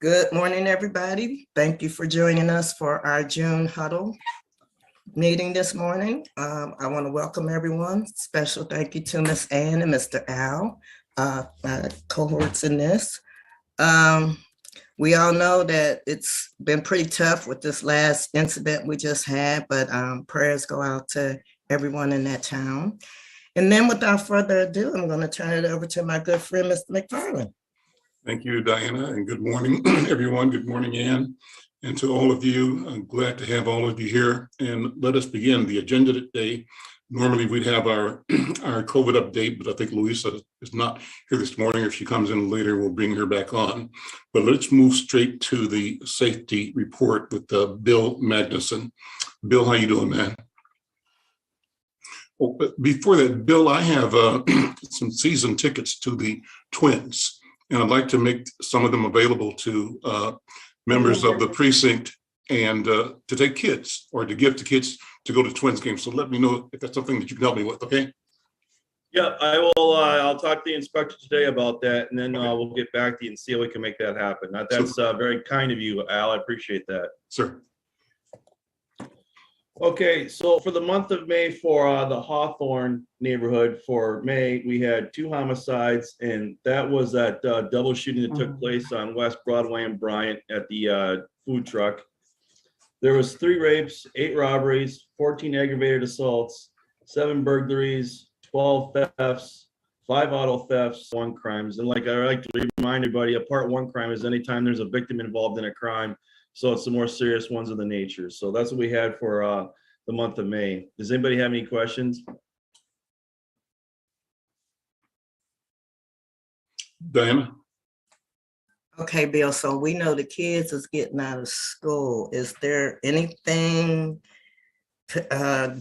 Good morning, everybody. Thank you for joining us for our June huddle meeting this morning. I want to welcome everyone. Special thank you to Miss Ann and Mr. Al, my cohorts in this. We all know that it's been pretty tough with this last incident we just had, but prayers go out to everyone in that town. And then without further ado, I'm going to turn it over to my good friend, Mr. McFarlane. Thank you, Diana, and good morning, everyone. Good morning, Ann. And to all of you, I'm glad to have all of you here. And let us begin the agenda today. Normally we'd have our COVID update, but I think Louisa is not here this morning. If she comes in later, we'll bring her back on. But let's move straight to the safety report with Bill Magnuson. Bill, how you doing, man? Well, but before that, Bill, I have some season tickets to the Twins. And I'd like to make some of them available to members of the precinct and to take kids or to give to kids to go to Twins games. So let me know if that's something that you can help me with, okay? Yeah, I will. I'll talk to the inspector today about that, and then we'll get back to you and see how we can make that happen. That's very kind of you, Al. I appreciate that. Sir. Okay, so for the month of May for the Hawthorne neighborhood for May, we had 2 homicides, and that was that double shooting that took place on West Broadway and Bryant at the food truck. There was 3 rapes, 8 robberies, 14 aggravated assaults, 7 burglaries, 12 thefts, 5 auto thefts, 1 crimes. And like I like to remind everybody, a part 1 crime is anytime there's a victim involved in a crime. So it's the more serious ones of the nature. So that's what we had for the month of May. Does anybody have any questions? Diana? Okay, Bill, so we know the kids is getting out of school. Is there anything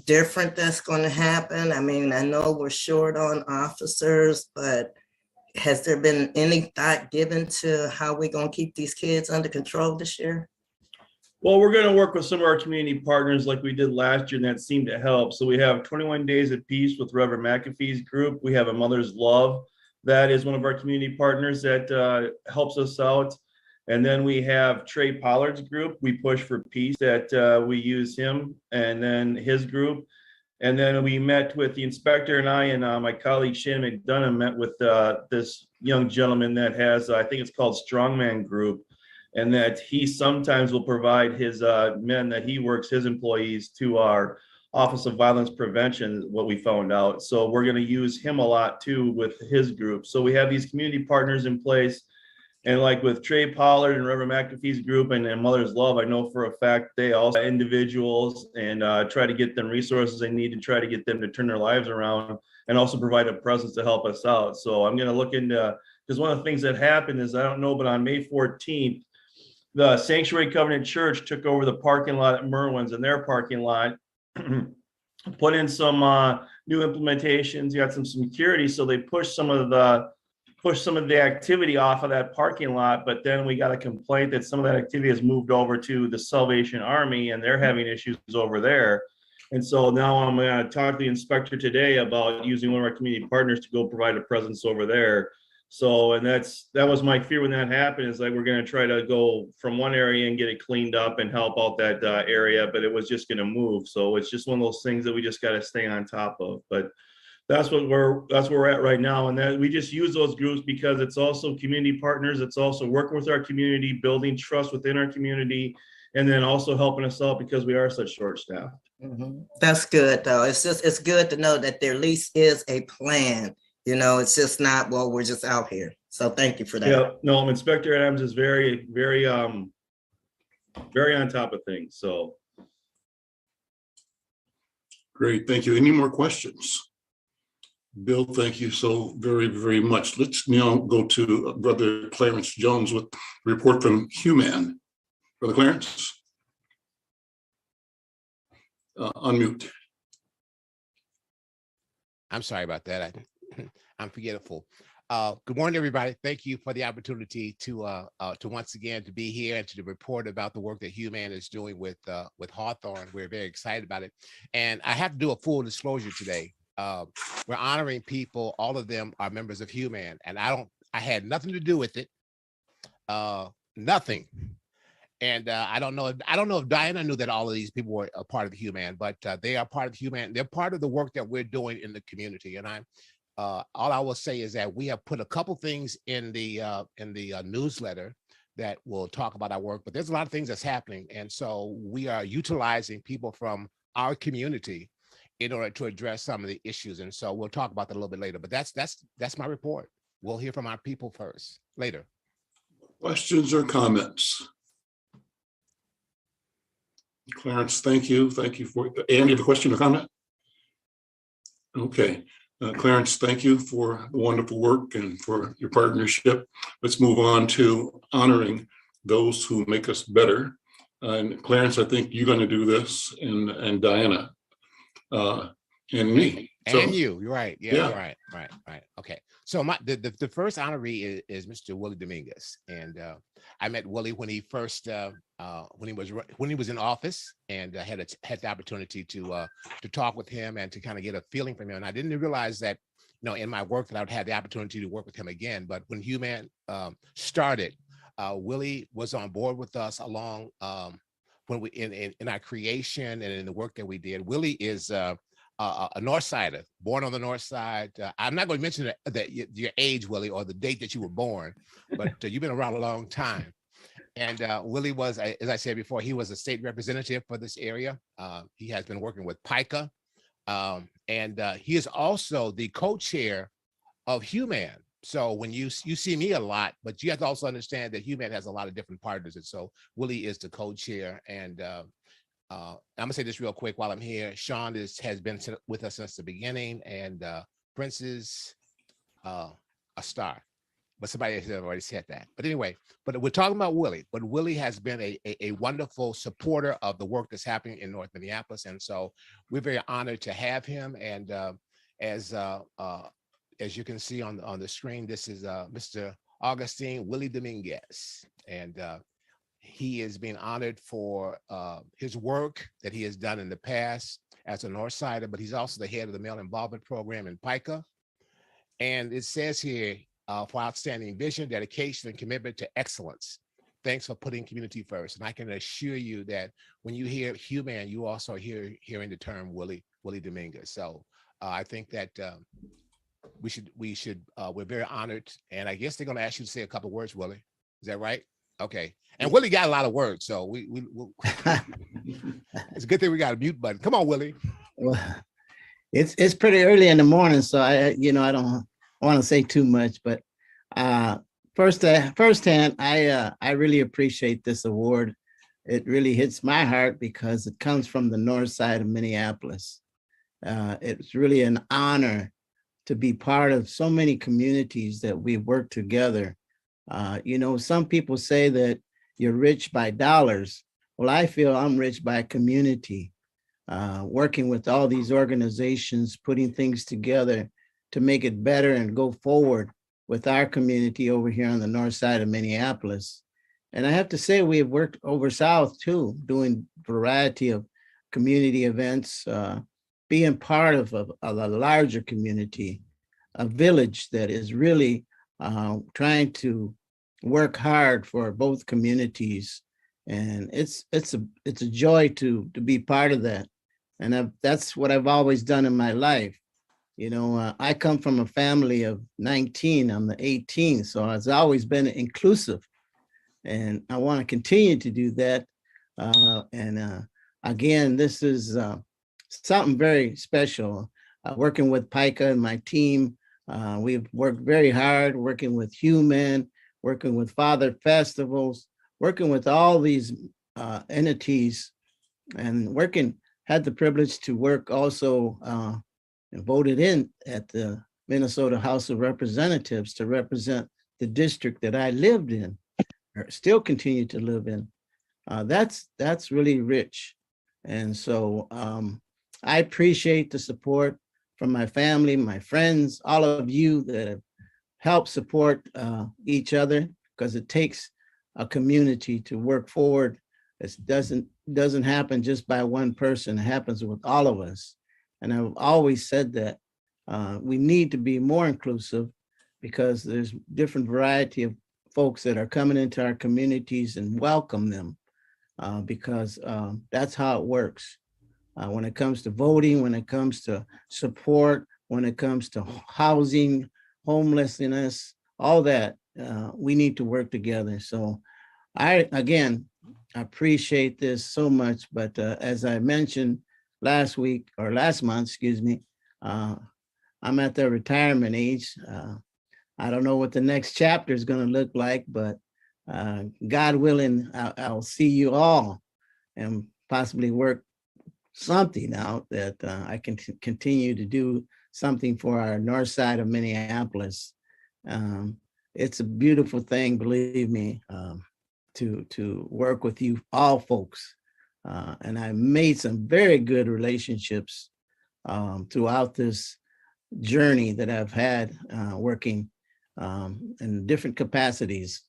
different that's going to happen? I mean, I know we're short on officers, but has there been any thought given to how we're going to keep these kids under control this year? Well, we're going to work with some of our community partners like we did last year, and that seemed to help. So we have 21 Days of Peace with Reverend McAfee's group. We have A Mother's Love. That is one of our community partners that helps us out. And then we have Trey Pollard's group. We push for peace that we use him and then his group. And then we met with the inspector and I and my colleague Shannon McDonough met with this young gentleman that has, I think it's called Strongman Group. And that he sometimes will provide his men that he works, his employees, to our Office of Violence Prevention, what we found out. So we're going to use him a lot too with his group. So we have these community partners in place. And like with Trey Pollard and Reverend McAfee's group and Mother's Love, I know for a fact they also individuals and try to get them resources they need to try to get them to turn their lives around and also provide a presence to help us out. So I'm going to look into, because one of the things that happened is, I don't know, but on May 14th, the Sanctuary Covenant Church took over the parking lot at Merwin's, and their parking lot, put in some new implementations, got some security, so they pushed some of the activity off of that parking lot. But then we got a complaint that some of that activity has moved over to the Salvation Army, and they're having issues over there. And so now I'm going to talk to the inspector today about using one of our community partners to go provide a presence over there. So, and that was my fear when that happened, is like, we're going to try to go from one area and get it cleaned up and help out that area, but it was just going to move. So it's just one of those things that we just got to stay on top of. But that's where we're at right now. And that we just use those groups because it's also community partners. It's also working with our community, building trust within our community, and then also helping us out because we are such short staffed. That's good though. It's good to know that there at least is a plan. You know, it's just not, well, we're just out here. So thank you for that. Yeah, no, Inspector Adams is very, very on top of things. So Great, thank you. Any more questions? Bill, thank you so very, very much. Let's now go to Brother Clarence Jones with a report from Human. Brother Clarence, unmute. I'm sorry about that. I'm forgetful. Good morning, everybody. Thank you for the opportunity to once again to be here and to report about the work that Human is doing with Hawthorne. We're very excited about it, and I have to do a full disclosure today. We're honoring people. All of them are members of Human, and I had nothing to do with it. nothing. And I don't know if Diana knew that all of these people were a part of the Human, but they are part of the Human. They're part of the work that we're doing in the community. And all I will say is that we have put a couple things in the newsletter that will talk about our work, but there's a lot of things that's happening. And so we are utilizing people from our community in order to address some of the issues. And so we'll talk about that a little bit later, but that's my report. We'll hear from our people first later. Questions or comments? Clarence, thank you. Thank you for, Ann, you have a question or comment? Okay. Clarence, thank you for the wonderful work and for your partnership. Let's move on to honoring those who make us better. And Clarence, I think you're going to do this, and Diana, and me. And you're right. Yeah, yeah. Right. Okay. So the first honoree is Mr. Willie Dominguez, and I met Willie when he first when he was in office, and had the opportunity to talk with him and to kind of get a feeling from him. And I didn't realize that, in my work that I would have the opportunity to work with him again. But when Human started, Willie was on board with us along when we in our creation and in the work that we did. Willie is a North Sider, born on the North Side. I'm not going to mention that your age, Willie, or the date that you were born, but you've been around a long time. And Willie was, as I said before, he was a state representative for this area. He has been working with PICA, and he is also the co-chair of Human. So when you see me a lot, but you have to also understand that Human has a lot of different partners. And so Willie is the co-chair. And I'm gonna say this real quick while I'm here. Sean has been with us since the beginning, and Prince is a star, but somebody has already said that. But anyway, but we're talking about Willie. But Willie has been a wonderful supporter of the work that's happening in North Minneapolis, and so we're very honored to have him. And as you can see on the screen, this is Mr. Augustine Willie Dominguez, and he is being honored for his work that he has done in the past as a North Sider, but he's also the head of the Male Involvement Program in PICA. And it says here, for outstanding vision, dedication, and commitment to excellence. Thanks for putting community first. And I can assure you that when you hear Human, you also hearing the term Willie Dominguez. So I think that we're very honored. And I guess they're going to ask you to say a couple of words, Willie. Is that right? Okay. And Willie got a lot of words, so we'll it's a good thing we got a mute button. Come on, Willie. Well, it's pretty early in the morning, so I don't want to say too much, but firsthand, I really appreciate this award. It really hits my heart because it comes from the North Side of Minneapolis. It's really an honor to be part of so many communities that we work together. Some people say that you're rich by dollars. Well, I feel I'm rich by community, working with all these organizations, putting things together to make it better and go forward with our community over here on the North Side of Minneapolis. And I have to say, we have worked over South too, doing a variety of community events, being part of a larger community, a village that is really trying to work hard for both communities, and it's a joy to be part of that. And that's what I've always done in my life. I come from a family of 19. I'm the 18th, so it's always been inclusive, and I want to continue to do that. Again, this is something very special. Working with PICA and my team, we've worked very hard working with Human, working with Father Festivals, working with all these entities, and had the privilege to work also and voted in at the Minnesota House of Representatives to represent the district that I lived in, or still continue to live in. That's really rich. And so I appreciate the support from my family, my friends, all of you that have helped support each other, because it takes a community to work forward. It doesn't happen just by one person. It happens with all of us. And I've always said that we need to be more inclusive, because there's different variety of folks that are coming into our communities and welcome them because that's how it works. When it comes to voting, when it comes to support, when it comes to housing, homelessness, all that, we need to work together. So I appreciate this so much, but as I mentioned last month, excuse me, I'm at the retirement age. I don't know what the next chapter is going to look like, but God willing, I'll see you all and possibly work something out that I can continue to do something for our north side of Minneapolis. It's a beautiful thing, believe me, to work with you all folks. And I made some very good relationships throughout this journey that I've had working in different capacities.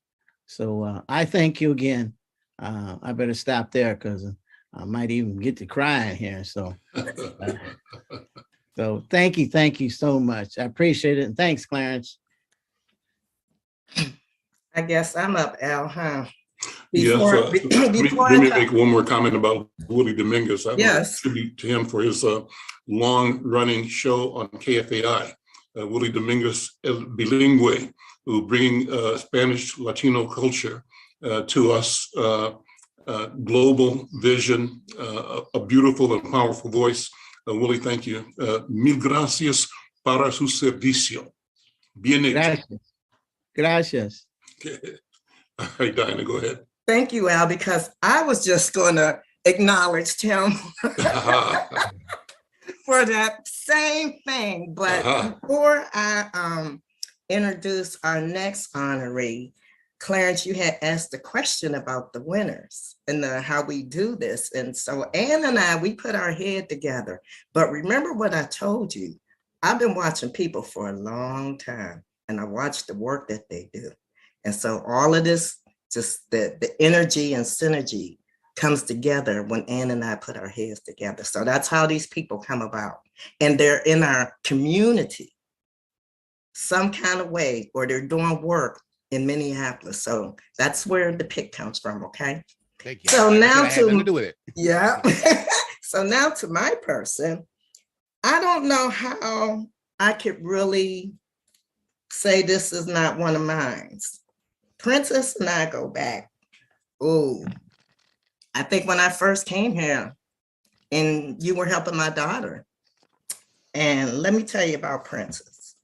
So I thank you again. I better stop there because I might even get to crying here. So, so thank you so much. I appreciate it. And thanks, Clarence. I guess I'm up, Al, huh? Yes, Before let me make one more comment about Willie Dominguez. I want to Yes. tribute to him for his long-running show on KFAI. Willie Dominguez El Bilingüe, who bringing Spanish Latino culture to us, global vision, a beautiful and powerful voice. Willie, thank you. Mil gracias para su servicio. Bien hecho. Gracias. Okay. All right, Diana, go ahead. Thank you, Al, because I was just going to acknowledge Tim for that same thing. But before I introduce our next honoree, Clarence, you had asked a question about the winners and how we do this. And so Ann and I, we put our head together. But remember what I told you. I've been watching people for a long time, and I watch the work that they do. And so all of this, just the energy and synergy comes together when Ann and I put our heads together. So that's how these people come about. And they're in our community some kind of way, or they're doing work in Minneapolis. So that's where the pick comes from, okay? Thank you. So now to do with it. Yeah. So now to my person, I don't know how I could really say this is not one of mine. Princess and I go back. Oh, I think when I first came here and you were helping my daughter. And let me tell you about Princess.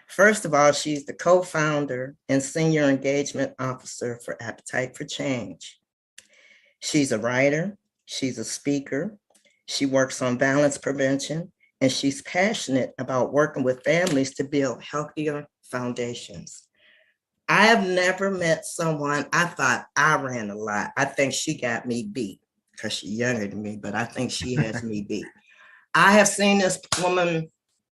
First of all, she's the co-founder and senior engagement officer for Appetite for Change. She's a writer, she's a speaker, she works on violence prevention, and she's passionate about working with families to build healthier foundations. I have never met someone, I thought I ran a lot. I think she got me beat because she's younger than me, but I think she has me beat. I have seen this woman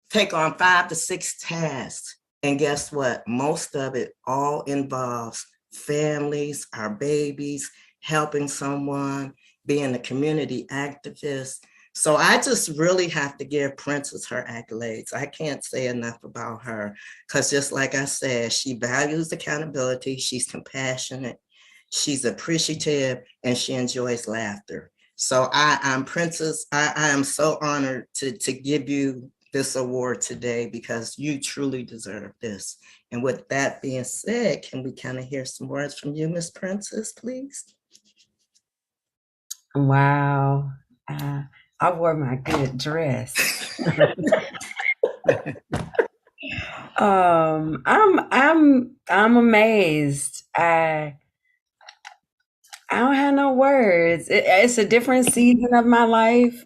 take on 5 to 6 tasks. And guess what? Most of it all involves families, our babies, helping someone, being a community activist. So I just really have to give Princess her accolades. I can't say enough about her because just like I said, she values accountability, she's compassionate, she's appreciative, and she enjoys laughter. So I'm Princess, I am so honored to give you this award today because you truly deserve this. And with that being said, can we kind of hear some words from you, Miss Princess, please? Wow. I wore my good dress. I'm amazed. I don't have no words. It's a different season of my life,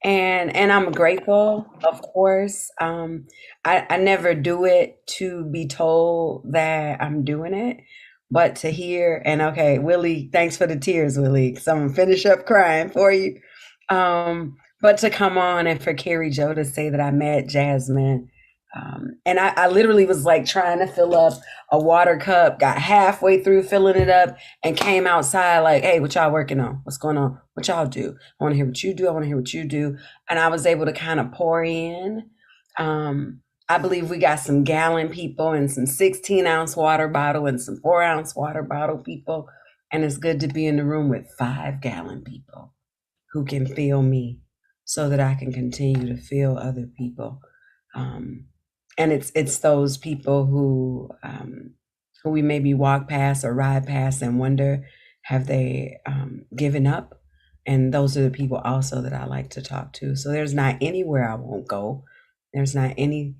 and I'm grateful, of course. I never do it to be told that I'm doing it, but to hear, and okay, Willie, thanks for the tears, Willie, because I'm gonna finish up crying for you. But to come on and for Carrie Jo to say that I met Jasmine. And I literally was like trying to fill up a water cup, got halfway through filling it up, and came outside like, hey, what y'all working on? What's going on? What y'all do? I want to hear what you do. I want to hear what you do. And I was able to kind of pour in. I believe we got some gallon people and some 16-ounce water bottle and some 4-ounce water bottle people. And it's good to be in the room with 5-gallon people who can feel me so that I can continue to feel other people. And it's those people who we maybe walk past or ride past and wonder, have they given up? And those are the people also that I like to talk to. So there's not anywhere I won't go. There's not anyone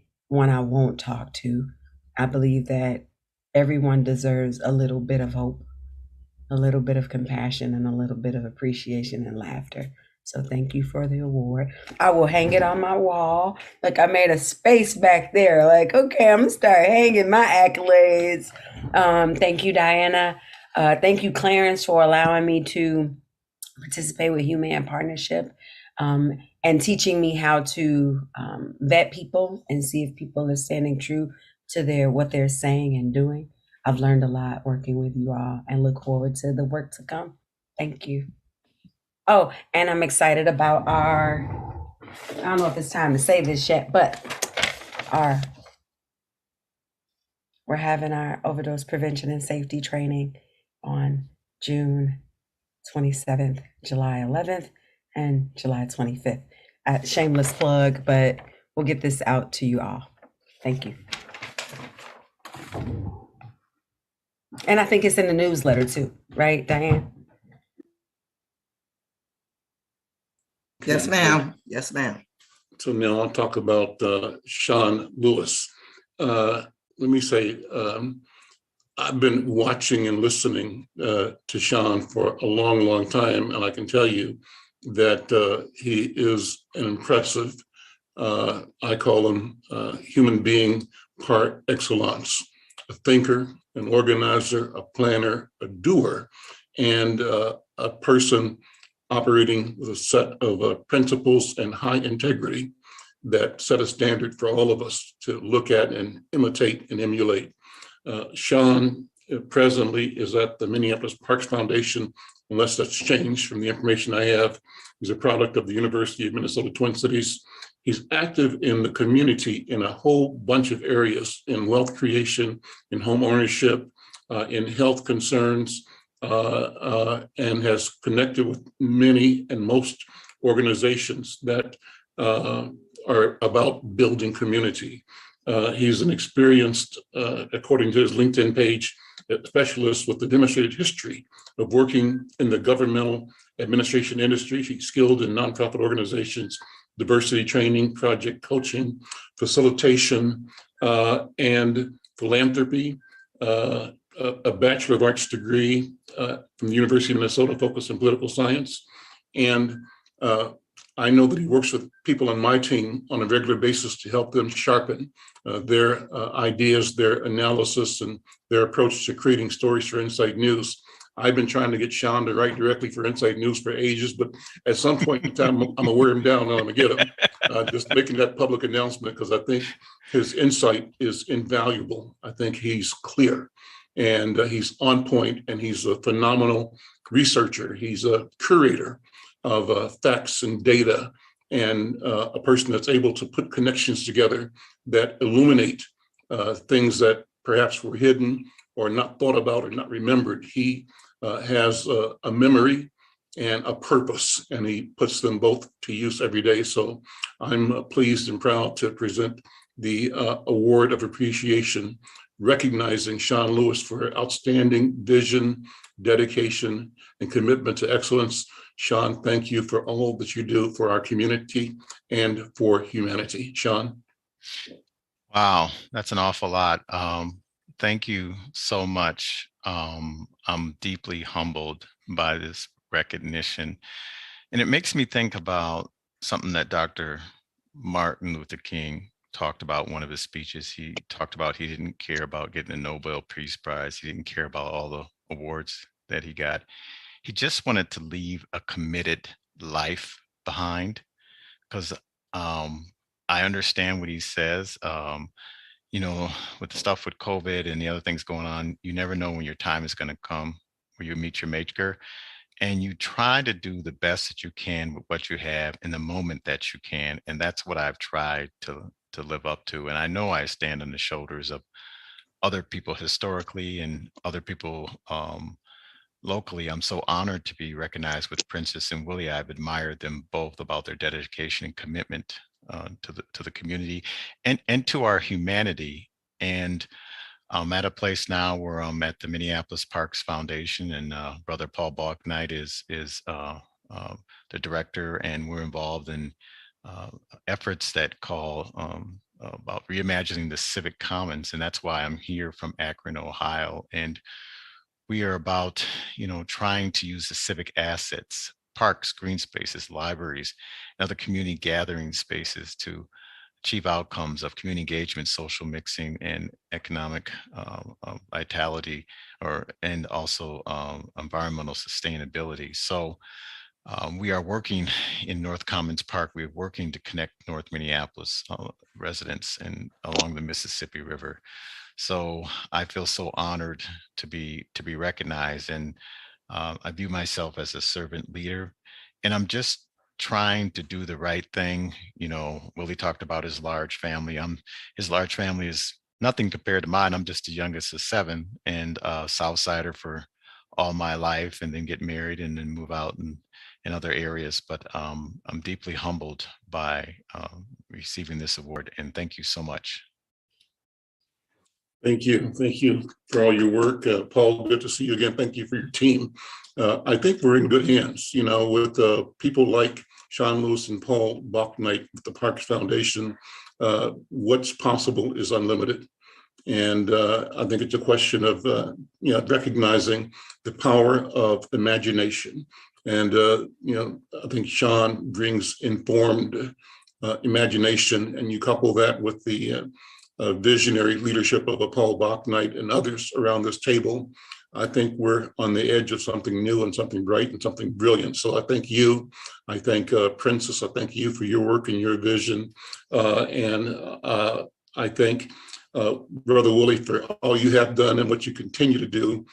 I won't talk to. I believe that everyone deserves a little bit of hope, a little bit of compassion, and a little bit of appreciation and laughter. So thank you for the award. I will hang it on my wall. Like, I made a space back there. Like, okay, I'm gonna start hanging my accolades. Thank you, Diana. Thank you, Clarence, for allowing me to participate with Human Partnership, and teaching me how to vet people and see if people are standing true to what they're saying and doing. I've learned a lot working with you all and look forward to the work to come. Thank you. Oh, and I'm excited about I don't know if it's time to say this yet, but we're having our overdose prevention and safety training on June 27th, July 11th, and July 25th. Shameless plug, but we'll get this out to you all. Thank you. And I think it's in the newsletter too, right, Diane? Yes, ma'am. Yes, ma'am. So now I'll talk about Sean Lewis. Let me say, I've been watching and listening to Sean for a long, long time, and I can tell you that he is an impressive, I call him human being par excellence, a thinker, an organizer, a planner, a doer, and a person operating with a set of principles and high integrity that set a standard for all of us to look at and imitate and emulate. Sean presently is at the Minneapolis Parks Foundation, unless that's changed from the information I have. He's a product of the University of Minnesota Twin Cities. He's active in the community in a whole bunch of areas, in wealth creation, in home ownership, in health concerns, and has connected with many and most organizations that are about building community. He's an experienced, according to his LinkedIn page, specialist with a demonstrated history of working in the governmental administration industry. He's skilled in nonprofit organizations, diversity training, project coaching, facilitation, and philanthropy. A Bachelor of Arts degree from the University of Minnesota, focused in political science. And I know that he works with people on my team on a regular basis to help them sharpen their ideas, their analysis, and their approach to creating stories for Inside News. I've been trying to get Sean to write directly for Inside News for ages, but at some point in time, I'm gonna wear him down and I'm gonna get him. Just making that public announcement, because I think his insight is invaluable. I think he's clear and he's on point, and he's a phenomenal researcher. He's a curator of facts and data, and a person that's able to put connections together that illuminate things that perhaps were hidden or not thought about or not remembered. He has a memory and a purpose, and he puts them both to use every day. So I'm pleased and proud to present the award of appreciation, recognizing Sean Lewis for outstanding vision, dedication, and commitment to excellence. Sean, thank you for all that you do for our community and for humanity. Sean. Wow, that's an awful lot. Thank you so much. I'm deeply humbled by this recognition. And it makes me think about something that Dr. Martin Luther King talked about in one of his speeches. He talked about he didn't care about getting a Nobel Peace Prize. He didn't care about all the awards that he got. He just wanted to leave a committed life behind, because I understand what he says. You know, with the stuff with COVID and the other things going on, you never know when your time is going to come where you meet your maker. And you try to do the best that you can with what you have in the moment that you can. And that's what I've tried to live up to. And I know I stand on the shoulders of other people historically and other people locally. I'm so honored to be recognized with Princess and Willie. I've admired them both about their dedication and commitment to the community and to our humanity. And I'm at a place now where I'm at the Minneapolis Parks Foundation, and Brother Paul Balknight is the director, and we're involved in efforts that call about reimagining the civic commons, and that's why I'm here from Akron, Ohio. And we are about, trying to use the civic assets, parks, green spaces, libraries, and other community gathering spaces to achieve outcomes of community engagement, social mixing, and economic vitality, and also environmental sustainability. So we are working in North Commons Park. We're working to connect North Minneapolis residents and along the Mississippi River. So I feel so honored to be recognized, and I view myself as a servant leader, and I'm just trying to do the right thing. Willie talked about his large family. His large family is nothing compared to mine. I'm just the youngest of 7, and Southsider for all my life, and then get married and then move out in other areas. But I'm deeply humbled by receiving this award, and thank you so much. Thank you. Thank you for all your work. Paul, good to see you again. Thank you for your team. I think we're in good hands, with people like Sean Lewis and Paul Balknight with the Parks Foundation. What's possible is unlimited. And I think it's a question of recognizing the power of imagination. And I think Sean brings informed imagination, and you couple that with the visionary leadership of a Paul Balknight and others around this table. I think we're on the edge of something new and something bright and something brilliant. So I thank you. I thank Princess. I thank you for your work and your vision. And I thank Brother Willie for all you have done and what you continue to do.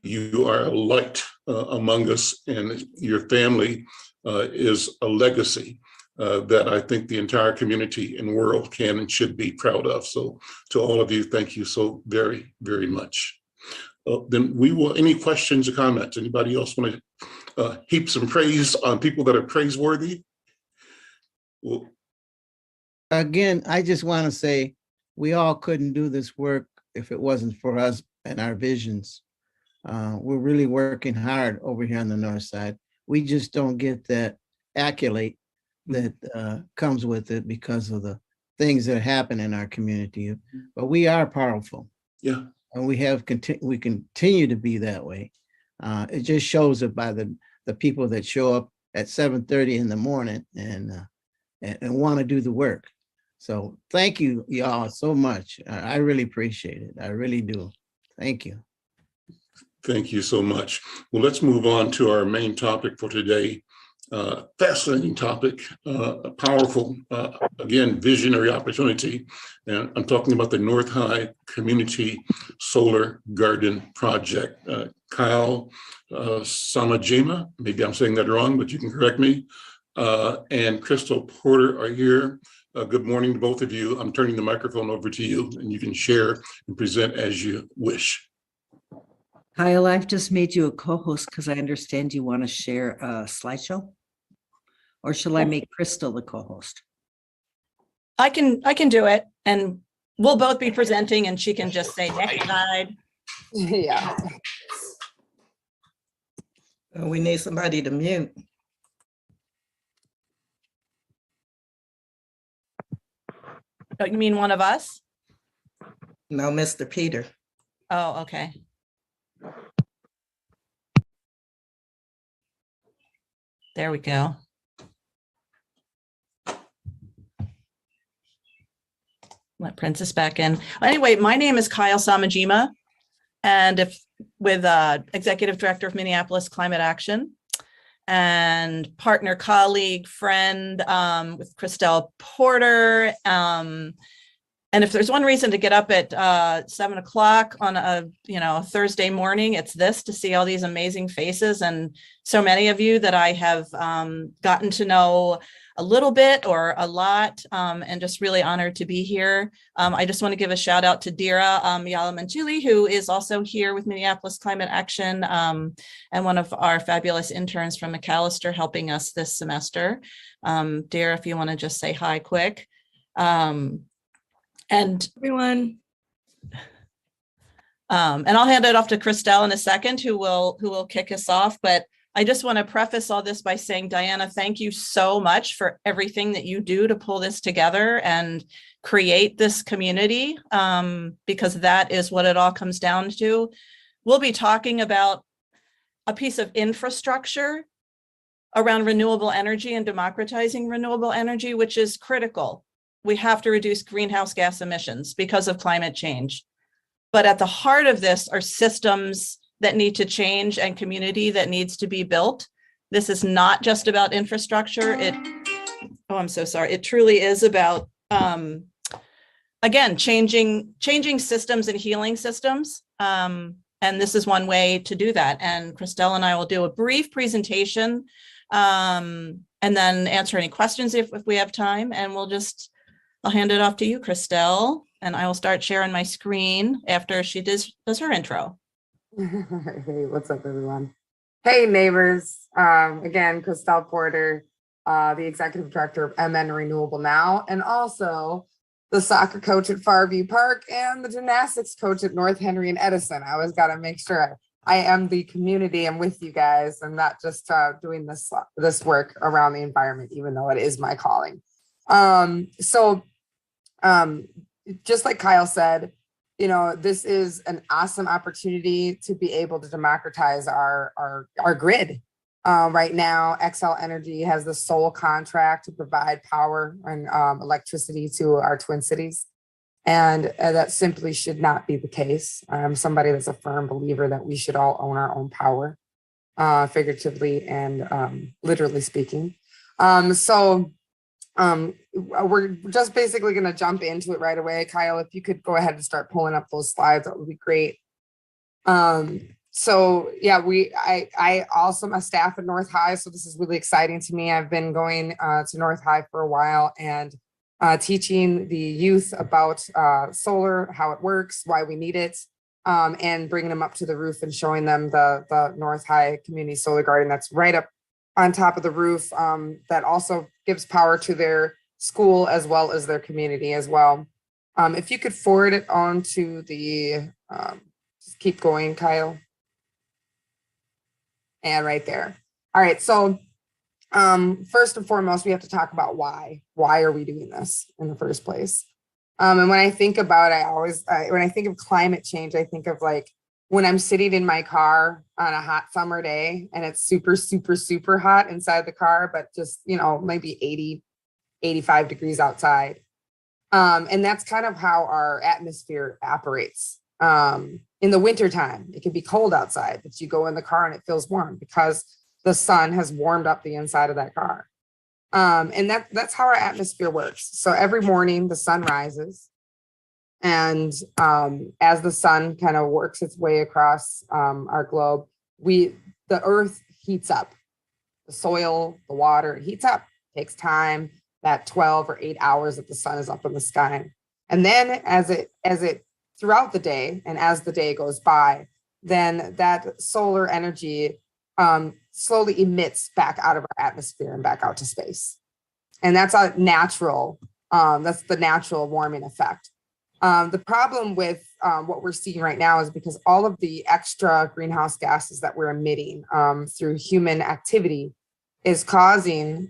You are a light among us, and your family is a legacy that I think the entire community and world can and should be proud of. So to all of you, thank you so very, very much. Then we will, any questions or comments? Anybody else want to heap some praise on people that are praiseworthy? Well, again, I just want to say we all couldn't do this work if it wasn't for us and our visions. We're really working hard over here on the north side. We just don't get that accolade that comes with it because of the things that happen in our community. But we are powerful. Yeah. And we continue to be that way. It just shows it by the people that show up at 7:30 in the morning and want to do the work. So thank you, y'all, so much. I really appreciate it. I really do. Thank you. Thank you so much. Well, let's move on to our main topic for today. Fascinating topic, a powerful, again, visionary opportunity. And I'm talking about the North High Community Solar Garden Project. Kyle Samajima, maybe I'm saying that wrong, but you can correct me, and Crystal Porter are here. Good morning to both of you. I'm turning the microphone over to you, and you can share and present as you wish. Kyle, I've just made you a co-host because I understand you want to share a slideshow. Or shall I make Crystal the co-host? I can do it, and we'll both be presenting, and she can just say next slide. Yeah. We need somebody to mute. Oh, you mean one of us? No, Mr. Peter. Oh, okay. There we go. Let Princess back in. Anyway, my name is Kyle Samajima, and with Executive Director of Minneapolis Climate Action, and partner, colleague, friend with Christelle Porter. And if there's one reason to get up at 7 o'clock on a Thursday morning, it's this, to see all these amazing faces, and so many of you that I have gotten to know a little bit or a lot, and just really honored to be here. I just want to give a shout out to Dira Yalamanchili, who is also here with Minneapolis Climate Action, and one of our fabulous interns from McAllister helping us this semester. Dira, if you want to just say hi quick. And everyone. And I'll hand it off to Christelle in a second, who will kick us off. But I just want to preface all this by saying, Diana, thank you so much for everything that you do to pull this together and create this community, because that is what it all comes down to. We'll be talking about a piece of infrastructure around renewable energy and democratizing renewable energy, which is critical. We have to reduce greenhouse gas emissions because of climate change. But at the heart of this are systems that need to change and community that needs to be built. This is not just about infrastructure. I'm so sorry. It truly is about, again, changing systems and healing systems. And this is one way to do that. And Christelle and I will do a brief presentation, and then answer any questions if we have time. And I'll hand it off to you, Christelle. And I will start sharing my screen after she does her intro. Hey, what's up, everyone? Hey, neighbors. Again, Christelle Porter, the executive director of MN Renewable Now, and also the soccer coach at Farview Park and the gymnastics coach at North Henry and Edison. I always got to make sure I am the community. I'm with you guys. I'm not just doing this work around the environment, even though it is my calling. Just like Kyle said, this is an awesome opportunity to be able to democratize our grid. Right now, Xcel Energy has the sole contract to provide power and electricity to our Twin Cities. And that simply should not be the case. I'm somebody that's a firm believer that we should all own our own power, figuratively and literally speaking. We're just basically going to jump into it right away. Kyle, if you could go ahead and start pulling up those slides, that would be great. I also am a staff at North High, so this is really exciting to me. I've been going to North High for a while and teaching the youth about solar, how it works, why we need it, and bringing them up to the roof and showing them the North High Community Solar Garden that's right up on top of the roof, that also gives power to their school as well as their community as well. If you could forward it on to the, just keep going, Kyle. And right there. All right, so first and foremost, we have to talk about why. Why are we doing this in the first place? And when I think about it, when I think of climate change, I think of like, when I'm sitting in my car on a hot summer day and it's super, super, super hot inside the car, but just, maybe 80, 85 degrees outside. And that's kind of how our atmosphere operates. In the wintertime, it can be cold outside, but you go in the car and it feels warm because the sun has warmed up the inside of that car. And that's how our atmosphere works. So every morning the sun rises. And as the sun kind of works its way across our globe, the earth heats up. The soil, the water, it heats up. It takes time, that 12 or 8 hours that the sun is up in the sky. And then as it throughout the day and as the day goes by, then that solar energy slowly emits back out of our atmosphere and back out to space. And that's the natural warming effect. The problem with what we're seeing right now is because all of the extra greenhouse gases that we're emitting through human activity is causing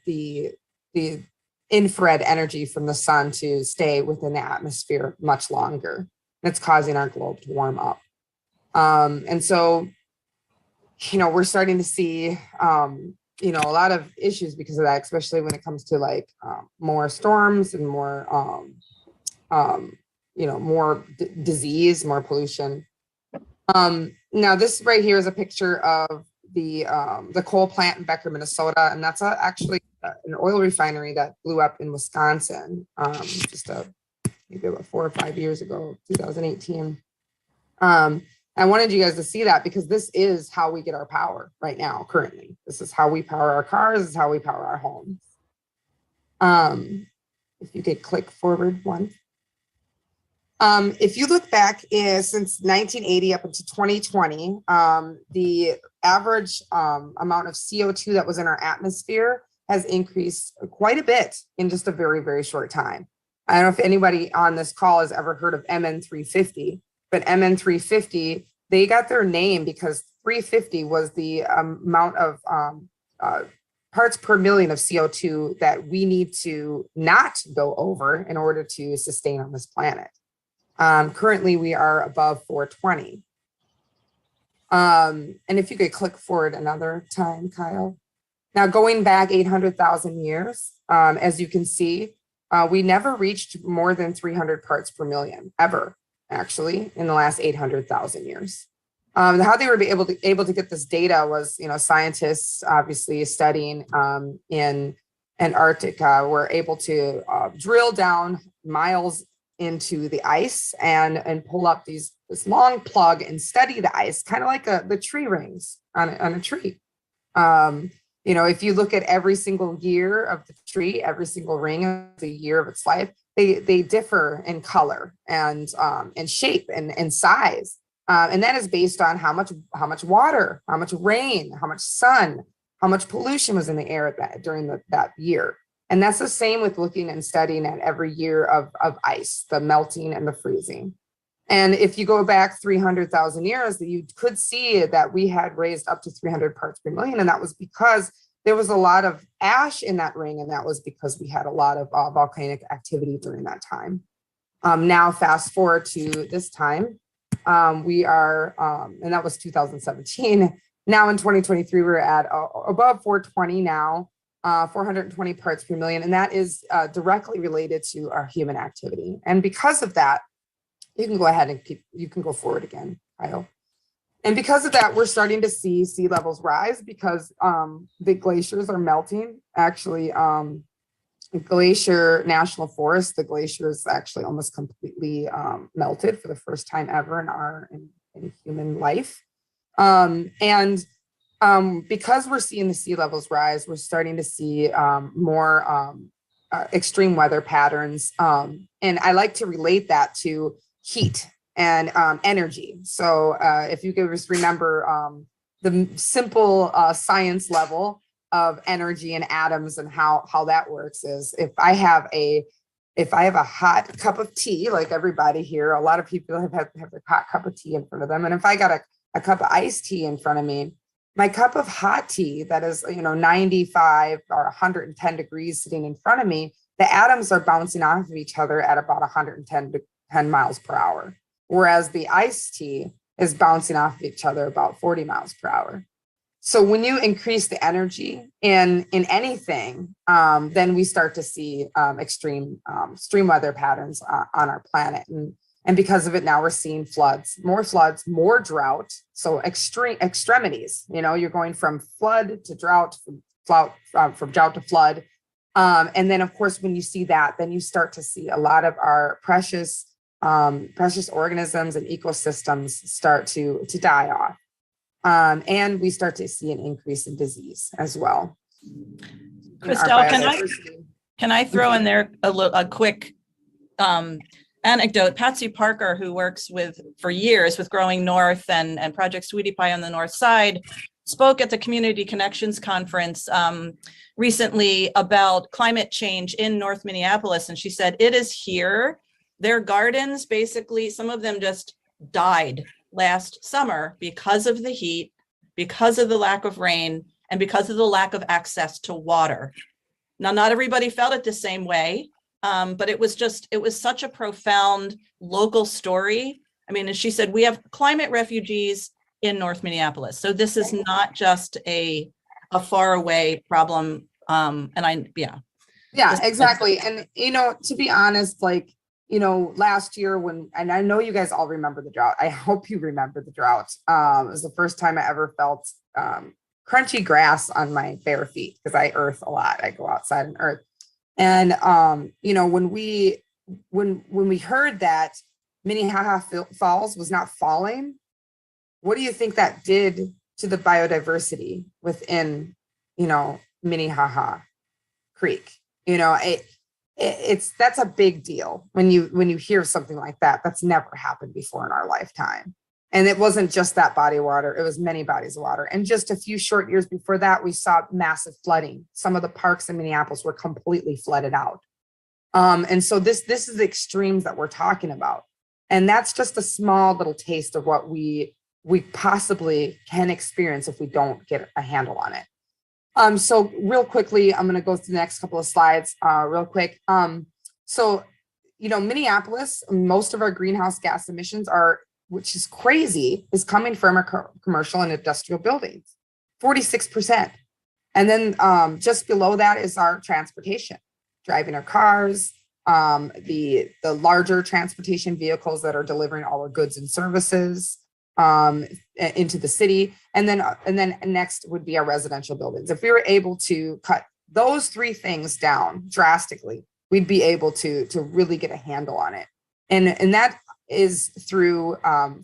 the infrared energy from the sun to stay within the atmosphere much longer. It's causing our globe to warm up. And so, we're starting to see, a lot of issues because of that, especially when it comes to like more storms and more more disease, more pollution. Now this right here is a picture of the coal plant in Becker, Minnesota, and that's actually an oil refinery that blew up in Wisconsin maybe about 4 or 5 years ago, 2018. I wanted you guys to see that because this is how we get our power right now, currently. This is how we power our cars, this is how we power our homes. If you could click forward one. If you look back since 1980 up into 2020, the average amount of CO2 that was in our atmosphere has increased quite a bit in just a very, very short time. I don't know if anybody on this call has ever heard of MN350, but MN350, they got their name because 350 was the amount of parts per million of CO2 that we need to not go over in order to sustain on this planet. Currently, we are above 420. And if you could click forward another time, Kyle. Now, going back 800,000 years, as you can see, we never reached more than 300 parts per million, ever, actually, in the last 800,000 years. How they were able to get this data was, scientists obviously studying in Antarctica were able to drill down miles into the ice and pull up this long plug and study the ice, kind of like the tree rings on a tree. If you look at every single year of the tree, every single ring of the year of its life, they differ in color and shape and size. And that is based on how much water, how much rain, how much sun, how much pollution was in the air during that year. And that's the same with looking and studying at every year of ice, the melting and the freezing. And if you go back 300,000 years, you could see that we had raised up to 300 parts per million. And that was because there was a lot of ash in that ring. And that was because we had a lot of volcanic activity during that time. Now, fast forward to this time, we are, and that was 2017. Now in 2023, we're at above 420 now. 420 parts per million, and that is directly related to our human activity. And because of that, you can go ahead and you can go forward again, Kyle. And because of that, we're starting to see sea levels rise because the glaciers are melting. Actually, Glacier National Forest, the glacier is actually almost completely melted for the first time ever in human life. Because we're seeing the sea levels rise, we're starting to see more extreme weather patterns. And I like to relate that to heat and energy. So if you could just remember the simple science level of energy and atoms and how that works is if I have a hot cup of tea, like everybody here, a lot of people have a hot cup of tea in front of them. And if I got a cup of iced tea in front of me, my cup of hot tea that is, 95 or 110 degrees sitting in front of me, the atoms are bouncing off of each other at about 110 miles per hour. Whereas the iced tea is bouncing off of each other about 40 miles per hour. So when you increase the energy in anything, then we start to see extreme weather patterns on our planet. And because of it, now we're seeing floods, more drought. So extremities, you're going from flood to drought, from drought to flood. And then, of course, when you see that, then you start to see a lot of our precious organisms and ecosystems start to die off. And we start to see an increase in disease as well. Christelle, can I throw in there a quick anecdote? Patsy Parker, who works for years with Growing North and Project Sweetie Pie on the North Side, spoke at the Community Connections Conference recently about climate change in North Minneapolis. And she said, it is here. Their gardens, basically, some of them just died last summer because of the heat, because of the lack of rain, and because of the lack of access to water. Now, not everybody felt it the same way. But it was such a profound local story. I mean, as she said, we have climate refugees in North Minneapolis. So this is not just a far away problem. Yeah, exactly. And, to be honest, last year and I know you guys all remember the drought. I hope you remember the drought. It was the first time I ever felt crunchy grass on my bare feet because I earth a lot. I go outside and earth. And, when we heard that Minnehaha Falls was not falling, what do you think that did to the biodiversity within, Minnehaha Creek? That's a big deal when you hear something like that. That's never happened before in our lifetime. And it wasn't just that body of water, it was many bodies of water. And just a few short years before that, we saw massive flooding. Some of the parks in Minneapolis were completely flooded out. And so this is the extremes that we're talking about. And that's just a small little taste of what we possibly can experience if we don't get a handle on it. So real quickly, I'm going to go through the next couple of slides real quick. Minneapolis, most of our greenhouse gas emissions which is crazy, is coming from our commercial and industrial buildings, 46%. And then just below that is our transportation, driving our cars, the larger transportation vehicles that are delivering all our goods and services into the city. And then next would be our residential buildings. If we were able to cut those three things down drastically, we'd be able to really get a handle on it. And that is through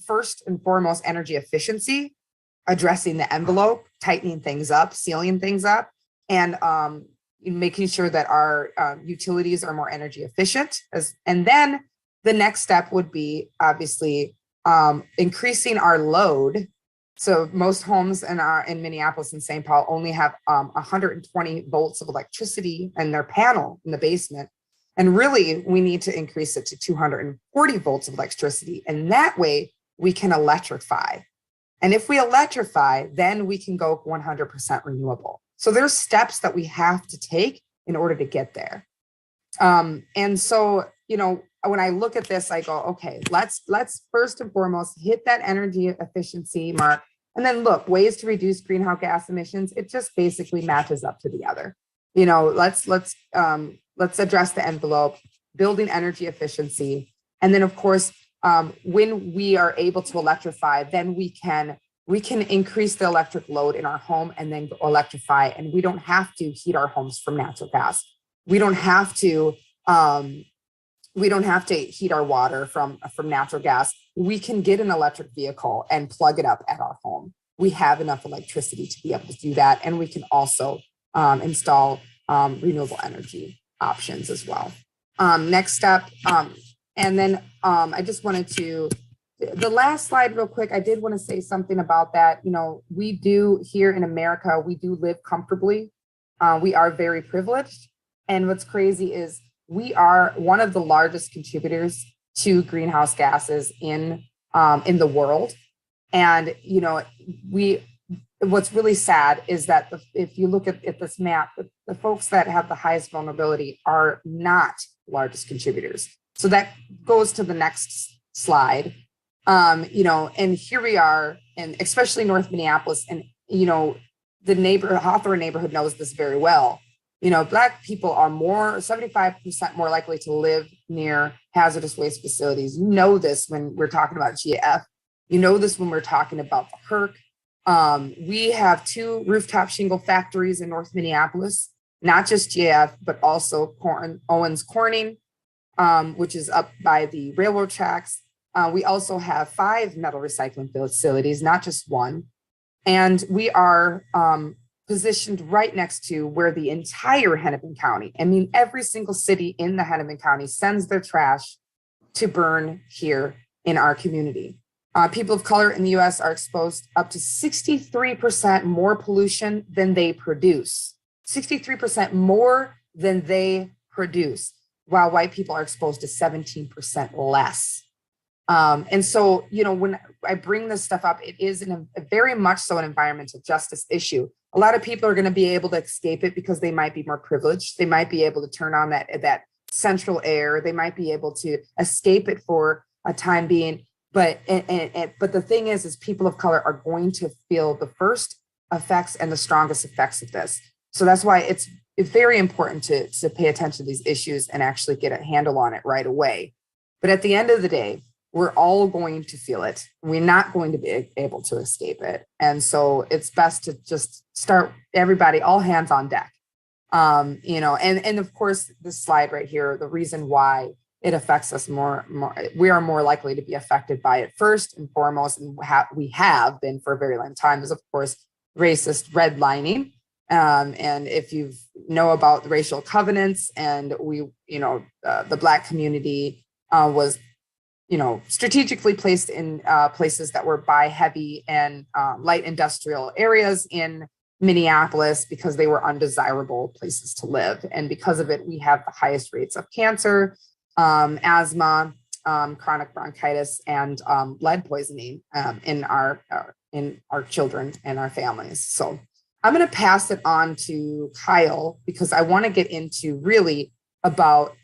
first and foremost energy efficiency, addressing the envelope, tightening things up, sealing things up, and making sure that our utilities are more energy efficient. And then the next step would be obviously increasing our load. So most homes in Minneapolis and St. Paul only have 120 volts of electricity in their panel in the basement. And really, we need to increase it to 240 volts of electricity. And that way we can electrify. And if we electrify, then we can go 100% renewable. So there's steps that we have to take in order to get there. And so, when I look at this, I go, okay, let's first and foremost hit that energy efficiency mark. And then look, ways to reduce greenhouse gas emissions. It just basically matches up to the other. Let's address the envelope, building energy efficiency. And then of course, when we are able to electrify, then we can increase the electric load in our home and then electrify. And we don't have to heat our homes from natural gas. We don't have to heat our water from natural gas. We can get an electric vehicle and plug it up at our home. We have enough electricity to be able to do that. And we can also install renewable energy options as well. Next step, and then I just wanted to, the last slide real quick, I did want to say something about that. We do here in America, we do live comfortably. We are very privileged. And what's crazy is we are one of the largest contributors to greenhouse gases in the world. And, what's really sad is that if you look at this map, the folks that have the highest vulnerability are not largest contributors. So that goes to the next slide. And here we are, and especially North Minneapolis, and the Hawthorne neighborhood knows this very well. Black people are 75% more likely to live near hazardous waste facilities. This when we're talking about GAF. This when we're talking about the HERC. We have 2 rooftop shingle factories in North Minneapolis, not just GAF, but also Owens Corning, which is up by the railroad tracks. We also have 5 metal recycling facilities, not just one. And we are positioned right next to where the entire Hennepin County, every single city in the Hennepin County sends their trash to burn here in our community. People of color in the US are exposed up to 63% more pollution than they produce. 63% more than they produce, while white people are exposed to 17% less. And so, when I bring this stuff up, it is very much so an environmental justice issue. A lot of people are going to be able to escape it because they might be more privileged. They might be able to turn on that central air. They might be able to escape it for a time being. But the thing is people of color are going to feel the first effects and the strongest effects of this. So that's why it's very important to pay attention to these issues and actually get a handle on it right away. But at the end of the day, we're all going to feel it. We're not going to be able to escape it. And so it's best to just start everybody, all hands on deck. And of course, this slide right here, the reason why it affects us more, we are more likely to be affected by it first and foremost, and we have been for a very long time, is of course racist redlining And if you know about the racial covenants, and the Black community was, strategically placed in places that were by heavy and light industrial areas in Minneapolis because they were undesirable places to live. And because of it, we have the highest rates of cancer, asthma, chronic bronchitis, and lead poisoning in our children and our families. So I'm going to pass it on to Kyle, because I want to get into really about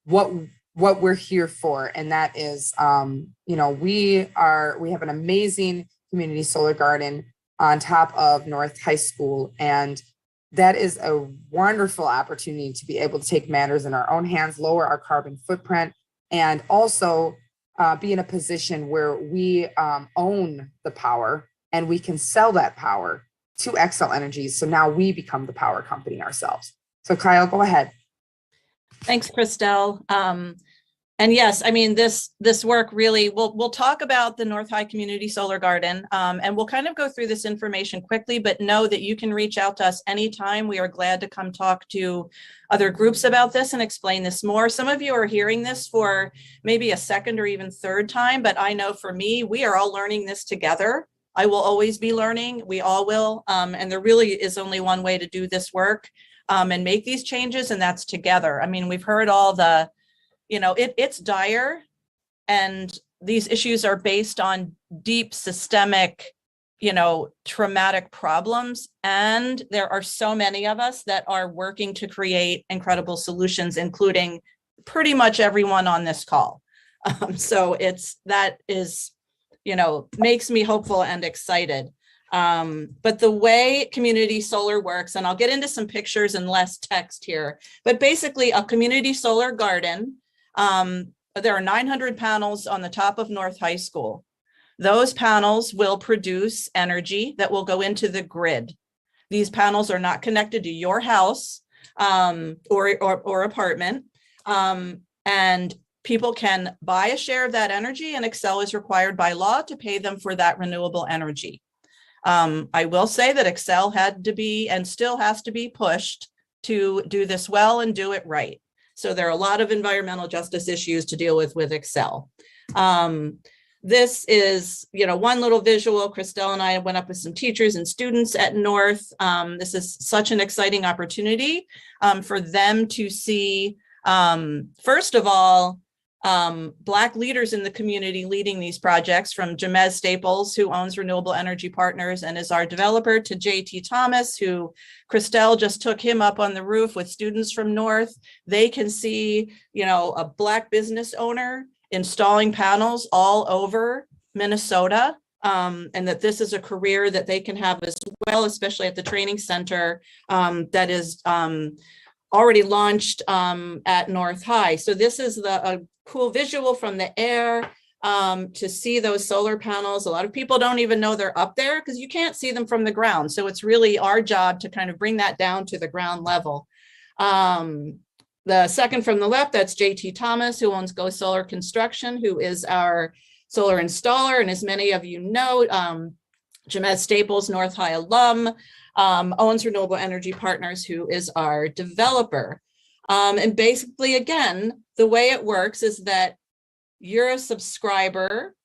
what we're here for. And that is, we have an amazing community solar garden on top of North High School. And that is a wonderful opportunity to be able to take matters in our own hands, lower our carbon footprint, and also be in a position where we own the power and we can sell that power to Xcel Energy. So now we become the power company ourselves. So Kyle, go ahead. Thanks, Christelle. And yes, I mean, this work really, we'll talk about the North High Community Solar Garden, and we'll kind of go through this information quickly, but know that you can reach out to us anytime. We are glad to come talk to other groups about this and explain this more. Some of you are hearing this for maybe a second or even third time, but I know for me, we are all learning this together. I will always be learning. We all will. And there really is only one way to do this work and make these changes, and that's together. I mean, we've heard all the, it's dire, and these issues are based on deep systemic, traumatic problems. And there are so many of us that are working to create incredible solutions, including pretty much everyone on this call. So makes me hopeful and excited. But the way community solar works, and I'll get into some pictures and less text here, but basically a community solar garden, there are 900 panels on the top of North High School. Those panels will produce energy that will go into the grid. These panels are not connected to your house or apartment, and people can buy a share of that energy, and Xcel is required by law to pay them for that renewable energy. I will say that Xcel had to be and still has to be pushed to do this well and do it right. So there are a lot of environmental justice issues to deal with Xcel. This is, one little visual. Christelle and I went up with some teachers and students at North. This is such an exciting opportunity for them to see, first of all, Black leaders in the community leading these projects, from Jamez Staples, who owns Renewable Energy Partners and is our developer, to JT Thomas, who Christelle just took him up on the roof with students from North. They can see, a Black business owner installing panels all over Minnesota, and that this is a career that they can have as well, especially at the training center that is already launched at North High. So this is a cool visual from the air to see those solar panels. A lot of people don't even know they're up there because you can't see them from the ground. So it's really our job to kind of bring that down to the ground level. The second from the left, that's JT Thomas, who owns Go Solar Construction, who is our solar installer. And as many of you know, Jamez Staples, North High alum, owns Renewable Energy Partners, who is our developer. And basically, again, the way it works is that you're a subscriber.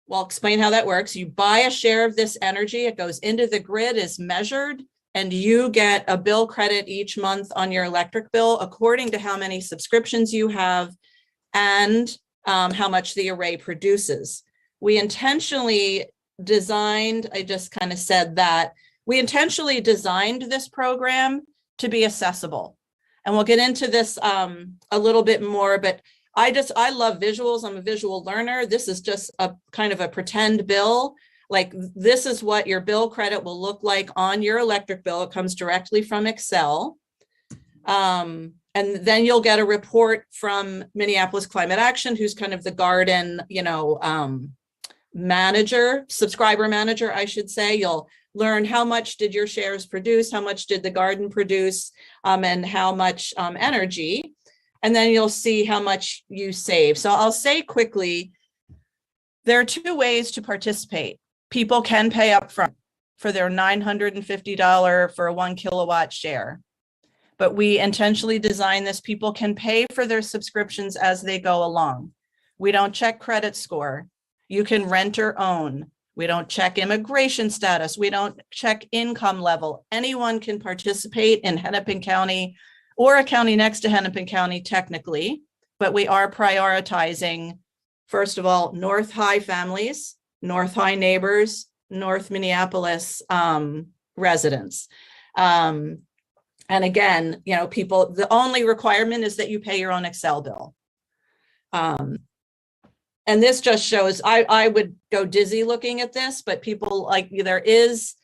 Well, I'll explain how that works. You buy a share of this energy, it goes into the grid, is measured, and you get a bill credit each month on your electric bill according to how many subscriptions you have and how much the array produces. We intentionally designed, I just kind of said that, we intentionally designed this program to be accessible. And we'll get into this a little bit more, but I love visuals. I'm a visual learner. This is just a kind of a pretend bill. Like, this is what your bill credit will look like on your electric bill. It comes directly from Xcel. And then you'll get a report from Minneapolis Climate Action, who's kind of the garden, manager, subscriber manager, I should say. You'll learn how much did your shares produce, how much did the garden produce, and how much energy. And then you'll see how much you save. So I'll say quickly, there are two ways to participate. People can pay up front. for their $950 for a 1 kilowatt share. But we intentionally designed this. People can pay for their subscriptions as they go along. We don't check credit score. You can rent or own. We don't check immigration status. We don't check income level. Anyone can participate in Hennepin County or a county next to Hennepin County technically, but we are prioritizing, first of all, North High families, North High neighbors, North Minneapolis residents. And again, you know, people, the only requirement is that you pay your own Excel bill. And this just shows, I would go dizzy looking at this, but people like, there is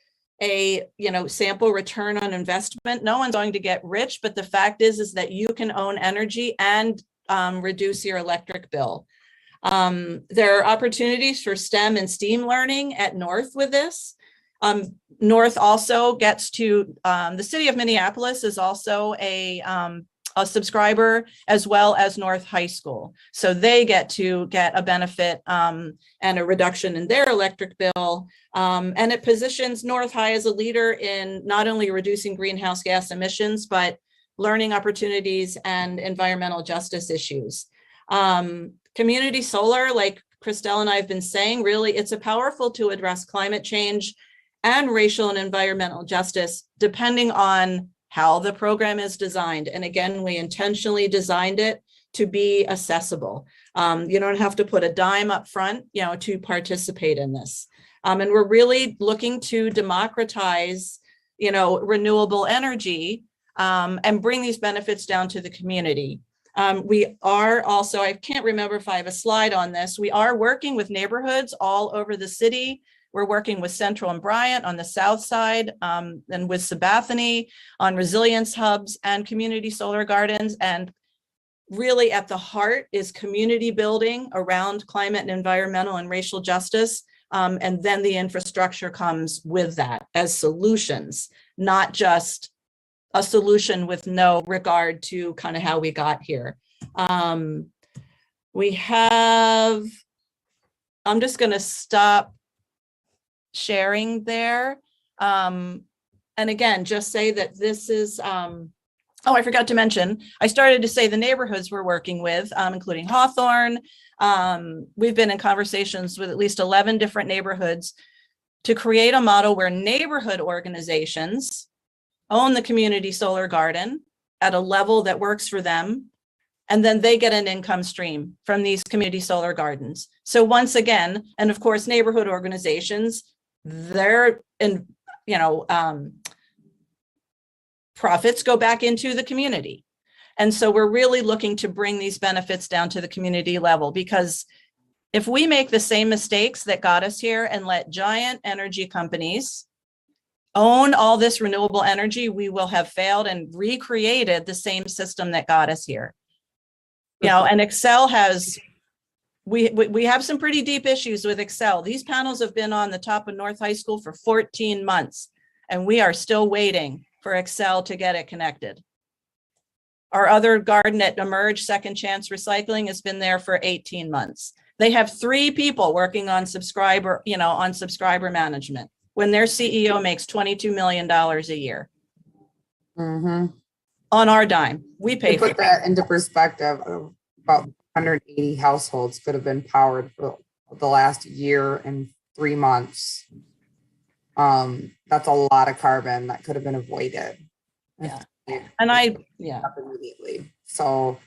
a, you know, sample return on investment. No one's going to get rich, but the fact is that you can own energy and reduce your electric bill. There are opportunities for STEM and STEAM learning at North with this. North also gets to, the city of Minneapolis is also a subscriber, as well as North High School. So they get to get a benefit and a reduction in their electric bill. And it positions North High as a leader in not only reducing greenhouse gas emissions, but learning opportunities and environmental justice issues. Community solar, like Christelle and I have been saying, really, it's a powerful to address climate change and racial and environmental justice, depending on how the program is designed. And again, we intentionally designed it to be accessible. You don't have to put a dime up front, you know, to participate in this. And we're really looking to democratize, you know, renewable energy and bring these benefits down to the community. We are also, I can't remember if I have a slide on this, we are working with neighborhoods all over the city. We're working with Central and Bryant on the south side, and with Sabathani on resilience hubs and community solar gardens. And really at the heart is community building around climate and environmental and racial justice. And then the infrastructure comes with that as solutions, not just a solution with no regard to kind of how we got here. We have, I'm just going to stop sharing there. And again, just say that this is, oh, I forgot to mention, I started to say the neighborhoods we're working with, including Hawthorne. We've been in conversations with at least 11 different neighborhoods to create a model where neighborhood organizations own the community solar garden at a level that works for them. And then they get an income stream from these community solar gardens. So once again, and of course, neighborhood organizations, their, profits go back into the community. And so we're really looking to bring these benefits down to the community level, because if we make the same mistakes that got us here and let giant energy companies own all this renewable energy, we will have failed and recreated the same system that got us here. You know, and Excel has, we have some pretty deep issues with Excel. These panels have been on the top of North High School for 14 months, and we are still waiting for Excel to get it connected. Our other garden at Emerge, Second Chance Recycling, has been there for 18 months. They have 3 people working on subscriber management, when their CEO makes $22 million a year. Mm-hmm. On our dime. We pay for put that into perspective. About 180 households could have been powered for the last year and 3 months. That's a lot of carbon that could have been avoided. Yeah. And yeah. Immediately. So,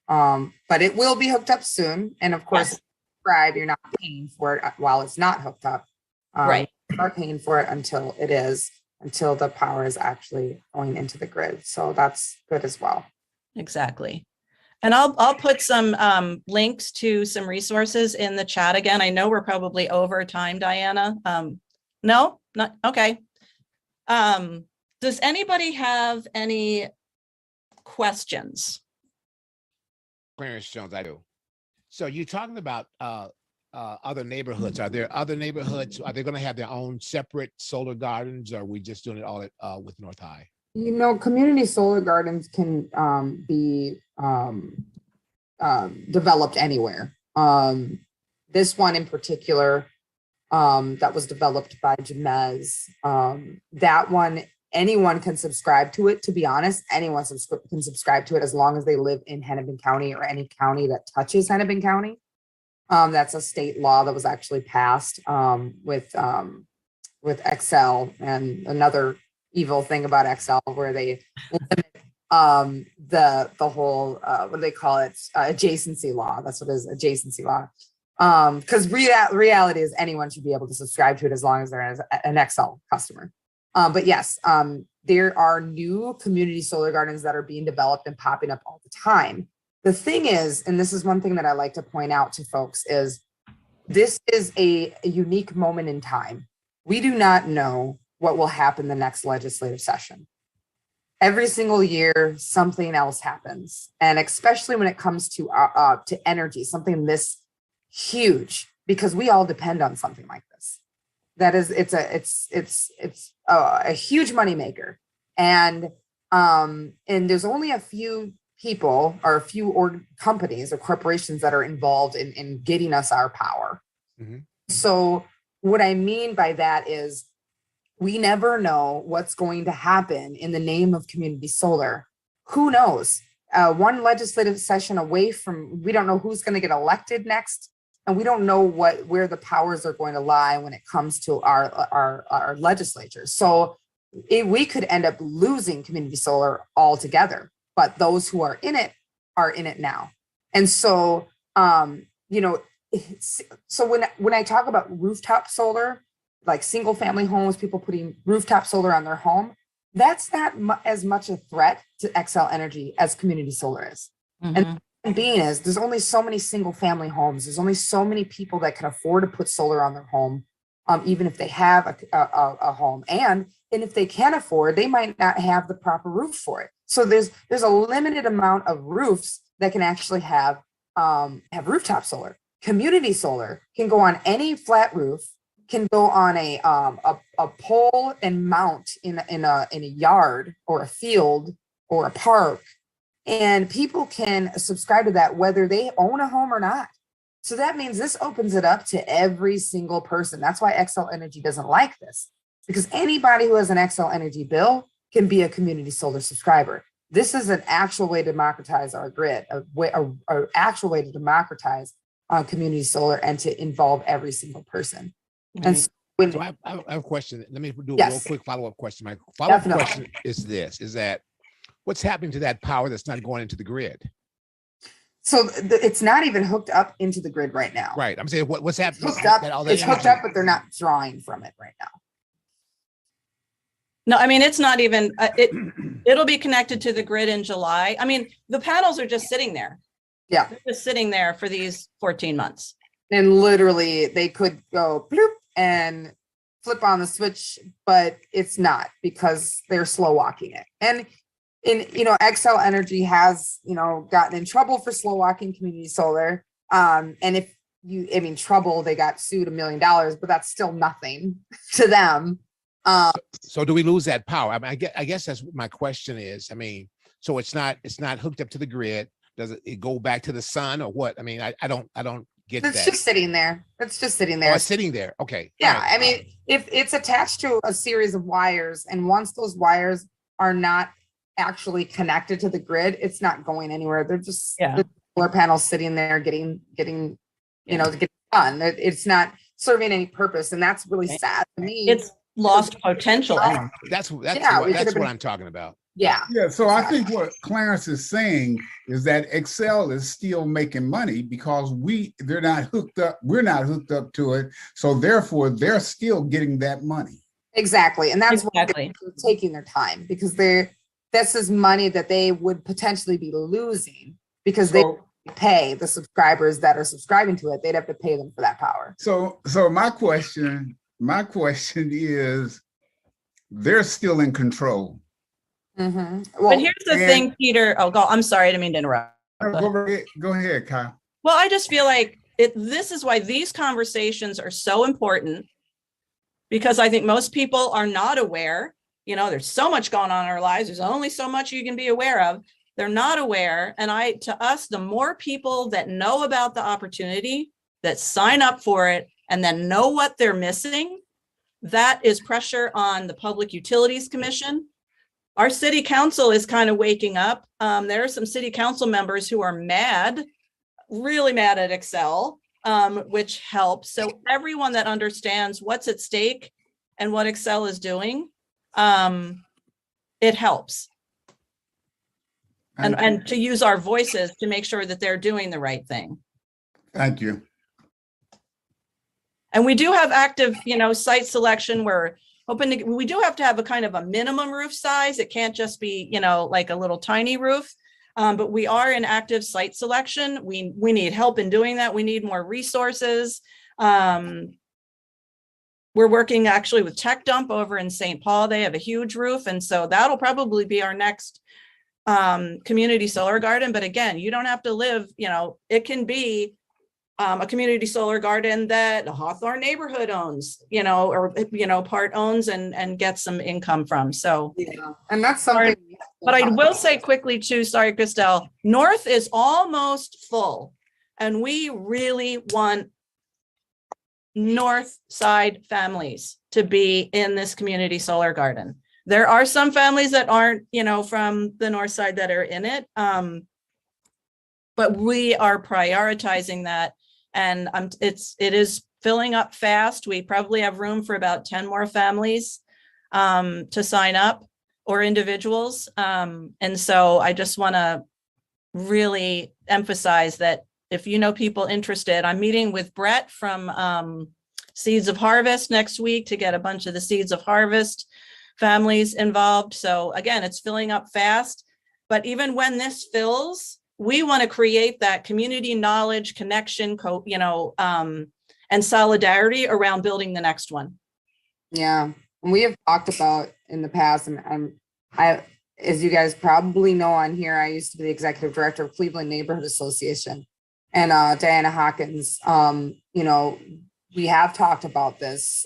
but it will be hooked up soon. And of course, subscribe, you're not paying for it while it's not hooked up. Right. You're not paying for it until it is, until the power is actually going into the grid. So that's good as well. Exactly. And I'll put some links to some resources in the chat again. I know we're probably over time, Diana. No, not okay. Does anybody have any questions? Clarence Jones, I do. So you're talking about other neighborhoods. Are there other neighborhoods? Are they going to have their own separate solar gardens, or are we just doing it all with North High? You know, community solar gardens can be developed anywhere. This one in particular that was developed by Jamez. That one, anyone can subscribe to it. To be honest, anyone can subscribe to it as long as they live in Hennepin County or any county that touches Hennepin County. That's a state law that was actually passed with Excel, and another evil thing about Excel where they limit the whole what do they call it, adjacency law. That's what it is, adjacency law. Because reality is anyone should be able to subscribe to it as long as they're an Excel customer. But yes, there are new community solar gardens that are being developed and popping up all the time. The thing is, and this is one thing that I like to point out to folks, is this is a unique moment in time. We do not know what will happen the next legislative session. Every single year, something else happens. And especially when it comes to energy, something this huge, because we all depend on something like this. That is, it's a huge moneymaker. And there's only a few people or a few companies or corporations that are involved in getting us our power. Mm-hmm. So what I mean by that is we never know what's going to happen in the name of community solar. Who knows? One legislative session away from, we don't know who's going to get elected next, and we don't know where the powers are going to lie when it comes to our legislatures. So we could end up losing community solar altogether, but those who are in it now. And so, so when I talk about rooftop solar, like single family homes, people putting rooftop solar on their home, that's not as much a threat to Xcel Energy as community solar is. Mm-hmm. And the being is, there's only so many single family homes. There's only so many people that can afford to put solar on their home, even if they have a home. And if they can afford, they might not have the proper roof for it. So there's a limited amount of roofs that can actually have rooftop solar. Community solar can go on any flat roof, can go on a pole and mount in a yard or a field or a park, and people can subscribe to that whether they own a home or not. So that means this opens it up to every single person. That's why Xcel Energy doesn't like this, because anybody who has an Xcel Energy bill can be a community solar subscriber. This is an actual way to democratize our grid, an actual way to democratize community solar and to involve every single person. Mm-hmm. And so I have a question. Let me do a real quick follow-up question. My follow-up question is that what's happening to that power that's not going into the grid? So it's not even hooked up into the grid right now. Right. I'm saying what's happening? It's hooked up, but they're not drawing from it right now. No, I mean, it's not even, it'll be connected to the grid in July. I mean, the panels are just sitting there. Yeah. They're just sitting there for these 14 months. And literally they could go bloop and flip on the switch, but it's not, because they're slow walking it. And Xcel Energy has, gotten in trouble for slow walking community solar. And trouble, they got sued $1 million, but that's still nothing to them. So do we lose that power? I mean, I guess that's what my question is. I mean, so it's not hooked up to the grid. Does it go back to the sun or what? I mean, I don't get that. It's just sitting there. It's just sitting there. Oh, it's sitting there. Okay. Yeah. Right. I mean, if it's attached to a series of wires, and once those wires are not actually connected to the grid, it's not going anywhere. They're just the solar panels sitting there getting done. It's not serving any purpose. And that's really sad to me. It's lost potential. That's what I'm talking about. Yeah. Yeah. So I think what Clarence is saying is that Xcel is still making money because they're not hooked up. We're not hooked up to it. So therefore they're still getting that money. Exactly. And that's why they're taking their time, because this is money that they would potentially be losing because they pay the subscribers that are subscribing to it. They'd have to pay them for that power. So my question is, they're still in control. Mm-hmm. But here's the thing, Peter. Oh, I'm sorry, I didn't mean to interrupt. Go ahead, Kyle. Well, I just feel like this is why these conversations are so important, because I think most people are not aware. There's so much going on in our lives. There's only so much you can be aware of. They're not aware. And to us, the more people that know about the opportunity, that sign up for it, and then know what they're missing, that is pressure on the Public Utilities Commission. Our city council is kind of waking up. There are some city council members who are mad, really mad at Excel, which helps. So everyone that understands what's at stake and what Excel is doing, it helps. And to use our voices to make sure that they're doing the right thing. Thank you. And we do have active, site selection. We're hoping we do have to have a kind of a minimum roof size. It can't just be, like a little tiny roof. But we are in active site selection. We need help in doing that. We need more resources. We're working actually with Tech Dump over in St. Paul. They have a huge roof. And so that'll probably be our next community solar garden. But again, you don't have to live, it can be a community solar garden that the Hawthorne neighborhood owns, or, part owns and gets some income from. So, yeah. And that's something. But I will say quickly too, sorry, Christelle, North is almost full and we really want North side families to be in this community solar garden. There are some families that aren't, from the North side that are in it. But we are prioritizing that. And it is filling up fast. We probably have room for about 10 more families to sign up, or individuals. And so I just want to really emphasize that if you know people interested, I'm meeting with Brett from Seeds of Harvest next week to get a bunch of the Seeds of Harvest families involved. So again, it's filling up fast. But even when this fills, we want to create that community knowledge, connection, and solidarity around building the next one. Yeah. And we have talked about in the past, and I, as you guys probably know on here, I used to be the executive director of Cleveland Neighborhood Association, and Diana Hawkins, we have talked about this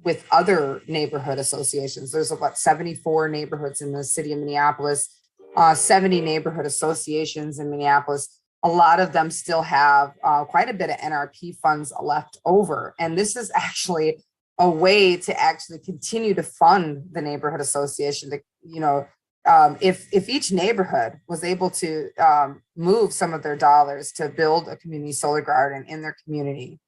with other neighborhood associations. There's about 74 neighborhoods in the city of Minneapolis, 70 neighborhood associations in Minneapolis. A lot of them still have quite a bit of NRP funds left over. And this is actually a way to actually continue to fund the neighborhood association. To, if each neighborhood was able to move some of their dollars to build a community solar garden in their community,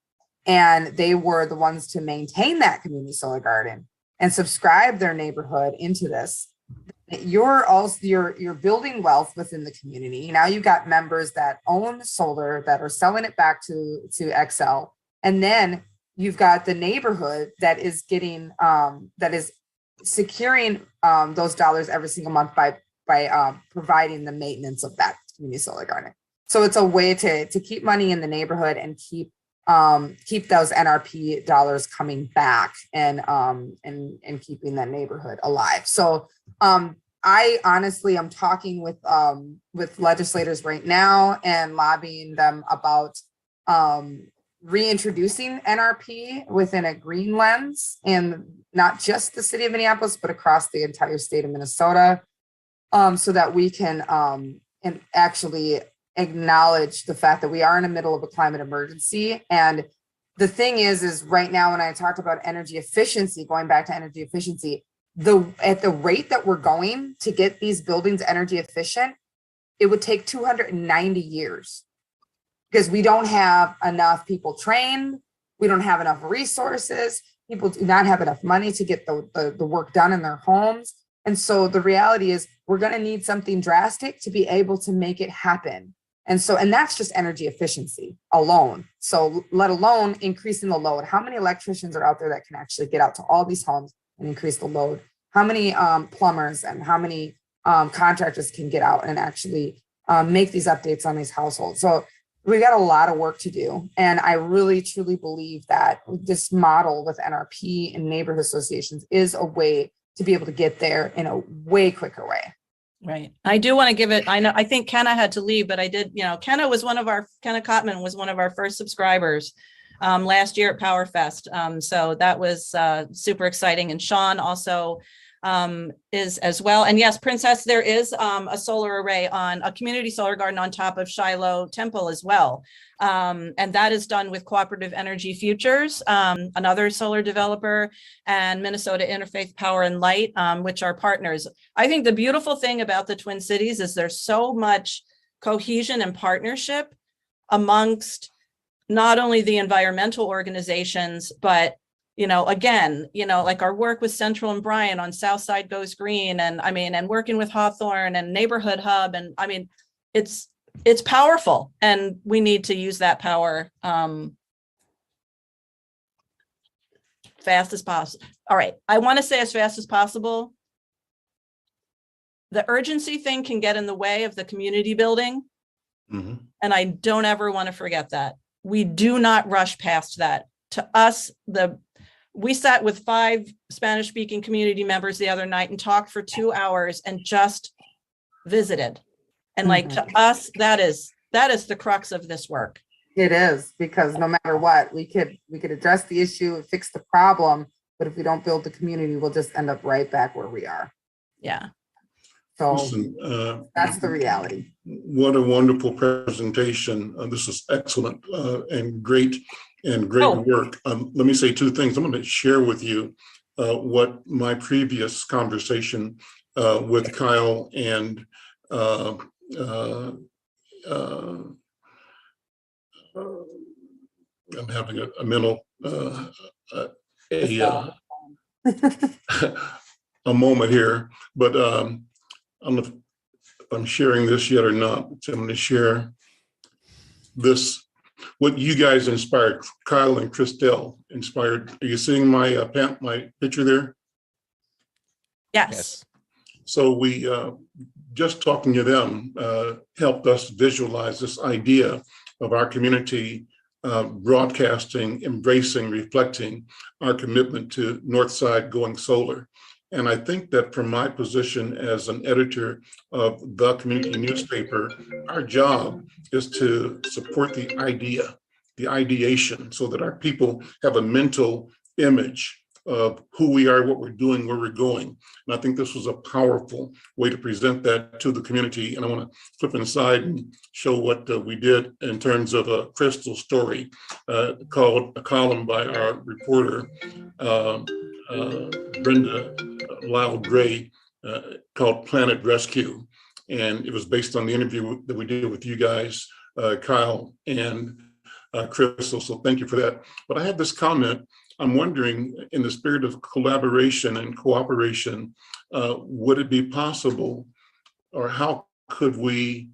and they were the ones to maintain that community solar garden and subscribe their neighborhood into this, you're building wealth within the community. Now you've got members that own solar that are selling it back to Excel, and then you've got the neighborhood that is getting that is securing those dollars every single month by providing the maintenance of that community solar garden. So it's a way to keep money in the neighborhood and keep those NRP dollars coming back and keeping that neighborhood alive. So I honestly am talking with legislators right now and lobbying them about reintroducing NRP within a green lens, and not just the city of Minneapolis, but across the entire state of Minnesota, so that we can and actually acknowledge the fact that we are in the middle of a climate emergency. And the thing is right now, when I talked about energy efficiency, going back to energy efficiency, at the rate that we're going to get these buildings energy efficient, it would take 290 years. Because we don't have enough people trained, we don't have enough resources, people do not have enough money to get the work done in their homes. And so the reality is we're going to need something drastic to be able to make it happen. And that's just energy efficiency alone. So let alone increasing the load. How many electricians are out there that can actually get out to all these homes and increase the load? How many plumbers and how many contractors can get out and actually make these updates on these households? So we got a lot of work to do. And I really, truly believe that this model with NRP and neighborhood associations is a way to be able to get there in a way quicker way. Right. I do want to give it, I think Kenna had to leave, but I did, Kenna Kottman was one of our first subscribers last year at PowerFest. So that was super exciting. And Sean also is as well. And yes, Princess, there is a solar array on a community solar garden on top of Shiloh Temple as well. And that is done with Cooperative Energy Futures, another solar developer, and Minnesota Interfaith Power and Light, which are partners. I think the beautiful thing about the Twin Cities is there's so much cohesion and partnership amongst not only the environmental organizations, but again, like our work with Central and Bryan on Southside Goes Green, and working with Hawthorne and Neighborhood Hub. And it's powerful, and we need to use that power fast as possible. All right. I want to say as fast as possible. The urgency thing can get in the way of the community building. Mm-hmm. And I don't ever want to forget that. We do not rush past that. To us, we sat with 5 Spanish-speaking community members the other night and talked for 2 hours and just visited. And to us, that is the crux of this work. It is, because no matter what, we could address the issue and fix the problem, but if we don't build the community, we'll just end up right back where we are. Yeah. So Listen, that's the reality. What a wonderful presentation. This is excellent and great work. Let me say 2 things. I'm going to share with you what my previous conversation with Kyle and I'm having a mental a moment here, but I don't know if I'm sharing this yet or not. So I'm going to share this, what you guys inspired, Kyle and Christelle inspired. Are you seeing my my picture there? Yes. So we just talking to them helped us visualize this idea of our community broadcasting, embracing, reflecting our commitment to Northside going solar. And I think that from my position as an editor of the community newspaper, our job is to support the idea, the ideation, so that our people have a mental image of who we are, what we're doing, where we're going. And I think this was a powerful way to present that to the community. And I want to flip inside and show what we did in terms of a Crystal story called a column by our reporter, Brenda Lyle Gray, called Planet Rescue. And it was based on the interview that we did with you guys, Kyle and Crystal. So thank you for that. But I had this comment. I'm wondering, in the spirit of collaboration and cooperation, would it be possible, or how could we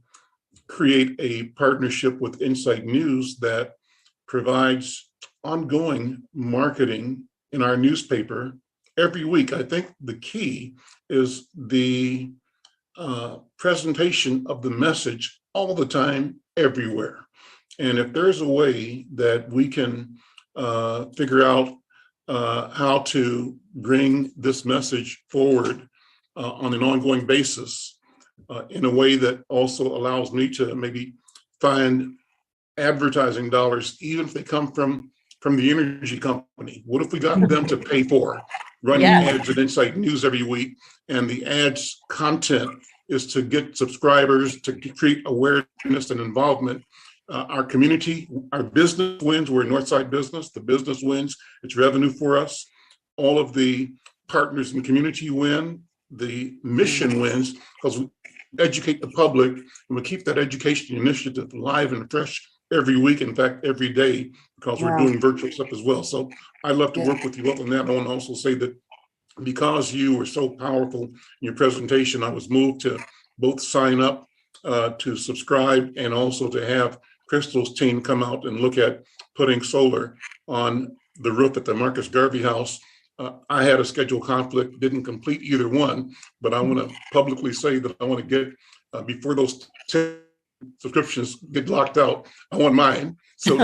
create a partnership with Insight News that provides ongoing marketing in our newspaper every week? I think the key is the presentation of the message all the time, everywhere. And if there's a way that we can figure out how to bring this message forward on an ongoing basis in a way that also allows me to maybe find advertising dollars, even if they come from the energy company. What if we got them to pay for running ads at Insight News every week, and the ads content is to get subscribers, to create awareness and involvement? Our community, our business wins. We're a Northside business. The business wins. It's revenue for us. All of the partners in the community win. The mission wins because we educate the public, and we keep that education initiative live and fresh every week. In fact, every day, because we're doing virtual stuff as well. So I'd love to work with you up on that. I want to also say that because you were so powerful in your presentation, I was moved to both sign up to subscribe and also to have Crystal's team come out and look at putting solar on the roof at the Marcus Garvey House. I had a schedule conflict, didn't complete either one, but I want to publicly say that I want to get, before those 10 subscriptions get locked out, I want mine. So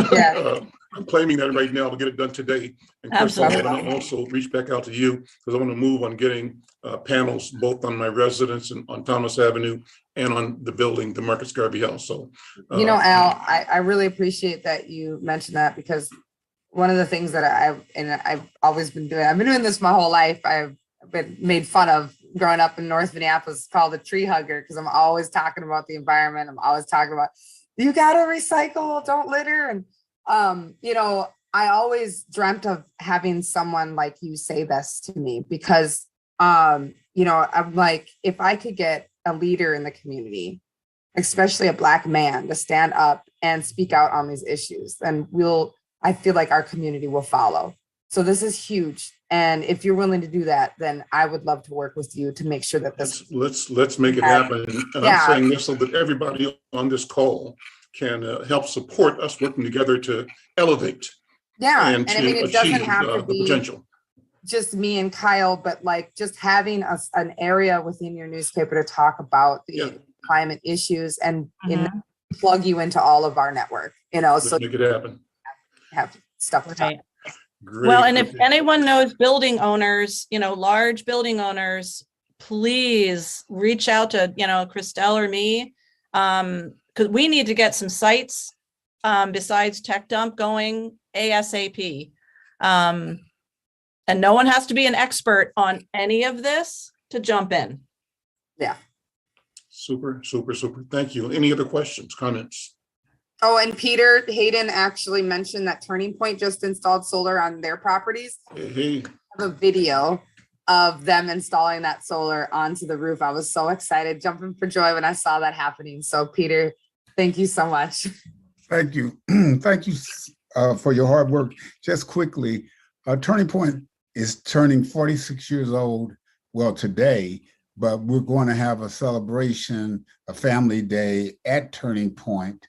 I'm claiming that right now to get it done today. And Crystal, I want to also reach back out to you because I want to move on getting panels both on my residence and on Thomas Avenue and on the building, the Marcus Garvey House. So, Al, I really appreciate that you mentioned that, because one of the things that I've always been doing, I've been doing this my whole life. I've been made fun of growing up in North Minneapolis, called a tree hugger, because I'm always talking about the environment. I'm always talking about, you gotta recycle, don't litter. And I always dreamt of having someone like you say this to me, because I'm like, if I could get a leader in the community, especially a Black man, to stand up and speak out on these issues, then I feel like our community will follow. So this is huge. And if you're willing to do that, then I would love to work with you to make sure that this. Let's make it happen. And I'm saying this so that everybody on this call can help support us working together to elevate. Yeah, and to it doesn't achieve have to the be potential. just me and Kyle, but like just having an area within your newspaper to talk about the climate issues and plug you into all of our network. Let's so make it happen. Have stuff to talk. Great. Well, and if anyone knows building owners, large building owners, please reach out to, Christelle or me, because we need to get some sites besides Tech Dump going ASAP. And no one has to be an expert on any of this to jump in. Yeah. Super, super, super. Thank you. Any other questions, comments? Oh, and Peter Hayden actually mentioned that Turning Point just installed solar on their properties. Hey. I have a video of them installing that solar onto the roof. I was so excited, jumping for joy when I saw that happening. So Peter, thank you so much. Thank you. Thank you for your hard work. Just quickly, Turning Point is turning 46 years old, well, today, but we're going to have a celebration, a family day at Turning Point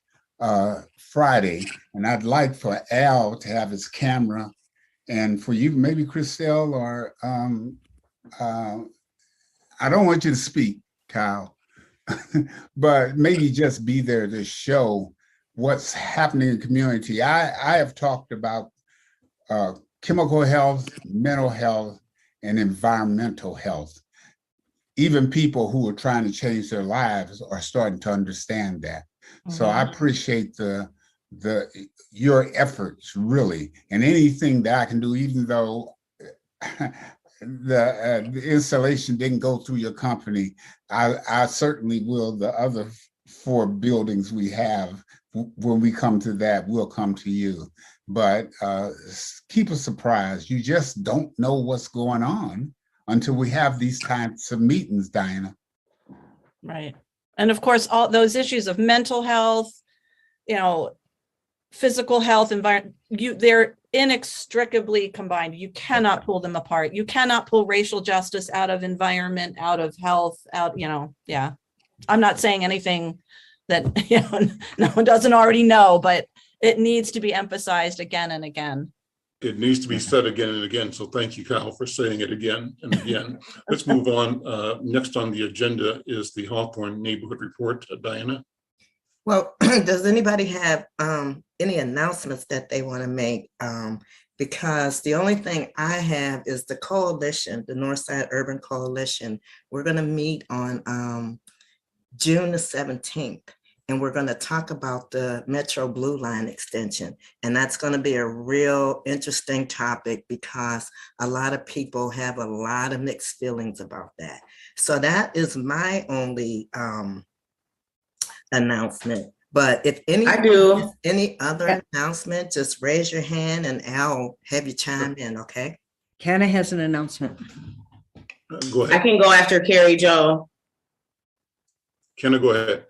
Friday. And I'd like for Al to have his camera, and for you, maybe Christelle, or I don't want you to speak, Kyle, but maybe just be there to show what's happening in the community. I have talked about chemical health, mental health, and environmental health. Even people who are trying to change their lives are starting to understand that. So I appreciate your efforts, really, and anything that I can do, even though the installation didn't go through your company, I certainly will. The other 4 buildings we have, when we come to that, we'll come to you. But keep us surprised. You just don't know what's going on until we have these types of meetings, Diana. Right. And of course, all those issues of mental health, physical health, environment, they're inextricably combined. You cannot pull them apart. You cannot pull racial justice out of environment, out of health, yeah. I'm not saying anything that no one doesn't already know, but it needs to be emphasized again and again. It needs to be said again and again. So thank you, Kyle, for saying it again and again. Let's move on. Next on the agenda is the Hawthorne Neighborhood Report. Diana. Well, does anybody have any announcements that they want to make? Because the only thing I have is the coalition, the Northside Urban Coalition. We're going to meet on June the 17th. And we're going to talk about the Metro Blue Line extension. And that's going to be a real interesting topic because a lot of people have a lot of mixed feelings about that. So that is my only announcement. But if any other announcement, just raise your hand and I'll have you chime in, okay? Kenna has an announcement. Go ahead. I can go after Carrie Jo. Kenna, go ahead.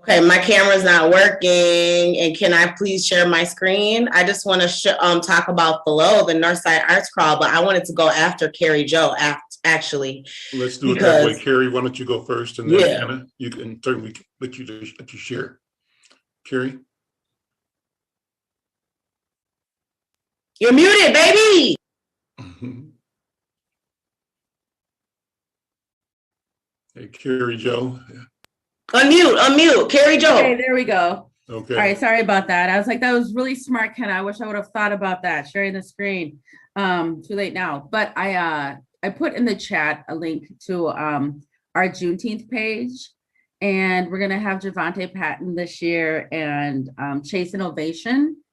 Okay, my camera's not working, and can I please share my screen? I just want to talk about below the Northside Arts Crawl, but I wanted to go after Carrie Jo, actually. Let's do it that way. Carrie, why don't you go first, and then Kenna, you can certainly let you share. Carrie? You're muted, baby! Hey, Carrie Jo. Unmute, Carrie Jo. Okay, there we go. Okay. All right, sorry about that. I was like, that was really smart, Ken. I wish I would have thought about that, sharing the screen. Too late now. But I put in the chat a link to our Juneteenth page. And we're gonna have Javante Patton this year and Chase Innovation,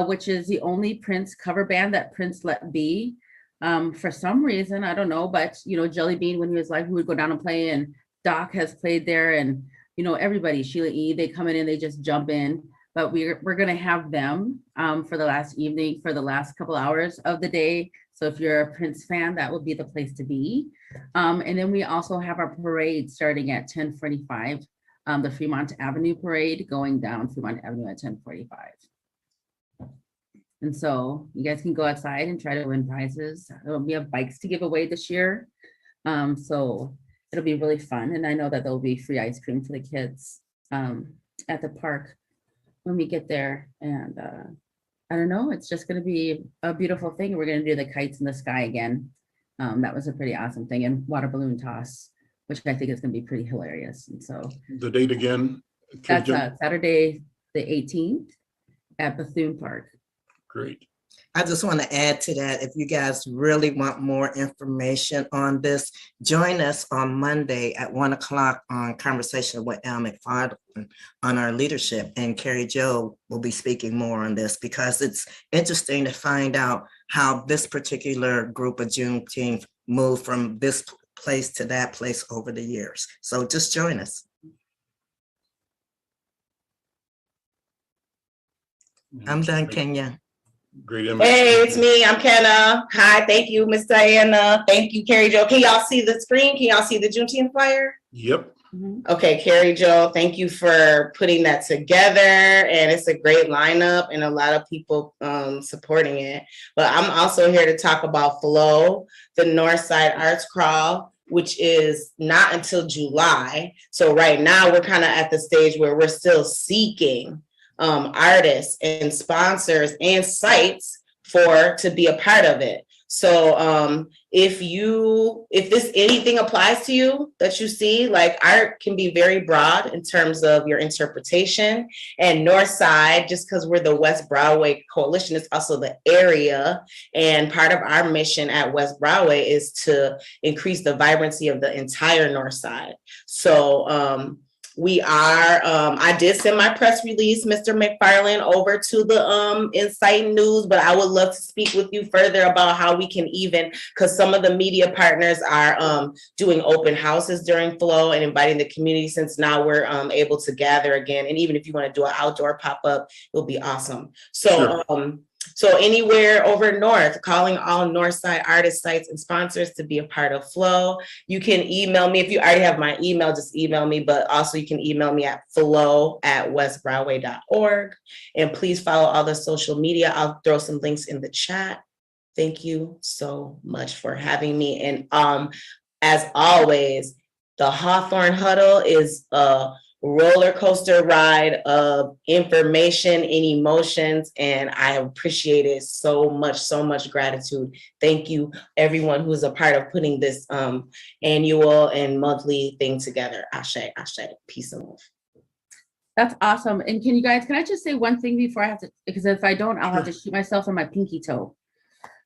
which is the only Prince cover band that Prince let be. For some reason, I don't know, but Jelly Bean, when he was live, he would go down and play, and Doc has played there, and everybody, Sheila E, they come in and they just jump in. But we're gonna have them for the last evening, for the last couple hours of the day. So if you're a Prince fan, that would be the place to be. And then we also have our parade starting at 10:45, the Fremont Avenue parade going down Fremont Avenue at 10:45. And so you guys can go outside and try to win prizes. We have bikes to give away this year. So it'll be really fun. And I know that there'll be free ice cream for the kids at the park when we get there. And I don't know, it's just going to be a beautiful thing. We're going to do the kites in the sky again. That was a pretty awesome thing. And water balloon toss, which I think is going to be pretty hilarious. And so The date again? that's Saturday, the 18th at Bethune Park. Great. I just want to add to that, if you guys really want more information on this, join us on Monday at 1 o'clock on Conversation with Al McFarlane on our leadership. And Carrie Jo will be speaking more on this, because it's interesting to find out how this particular group of Juneteenth moved from this place to that place over the years. So just join us. I'm done, Kenya. Great image. Hey, it's me. I'm Kenna. Hi, thank you, Miss Diana. Thank you, Carrie Jo. Can y'all see the screen? Can y'all see the Juneteenth flyer? Yep. Okay, Carrie Jo, thank you for putting that together. And it's a great lineup and a lot of people supporting it. But I'm also here to talk about Flow, the Northside Arts Crawl, which is not until July. So right now we're kind of at the stage where we're still seeking artists and sponsors and sites to be a part of it. So if this anything applies to you that you see, like, art can be very broad in terms of your interpretation. And Northside, just because we're the West Broadway Coalition, is also the area. And part of our mission at West Broadway is to increase the vibrancy of the entire Northside. So I did send my press release, Mr. McFarlane, over to the Insight News, but I would love to speak with you further about how we can because some of the media partners are doing open houses during Flow and inviting the community, since now we're able to gather again. And even if you want to do an outdoor pop-up, it'll be awesome. So Sure. So anywhere over north, calling all Northside artists, sites, and sponsors to be a part of Flow. You can email me. If you already have my email, just email me. But also you can email me at flow@westbroadway.org. And please follow all the social media. I'll throw some links in the chat. Thank you so much for having me. And as always, the Hawthorne Huddle is a roller coaster ride of information and emotions, and I appreciate it so much gratitude. Thank you everyone who's a part of putting this annual and monthly thing together. Ashe, peace and love. That's awesome. And can I just say one thing before I have to, because if I don't, I'll have to shoot myself in my pinky toe.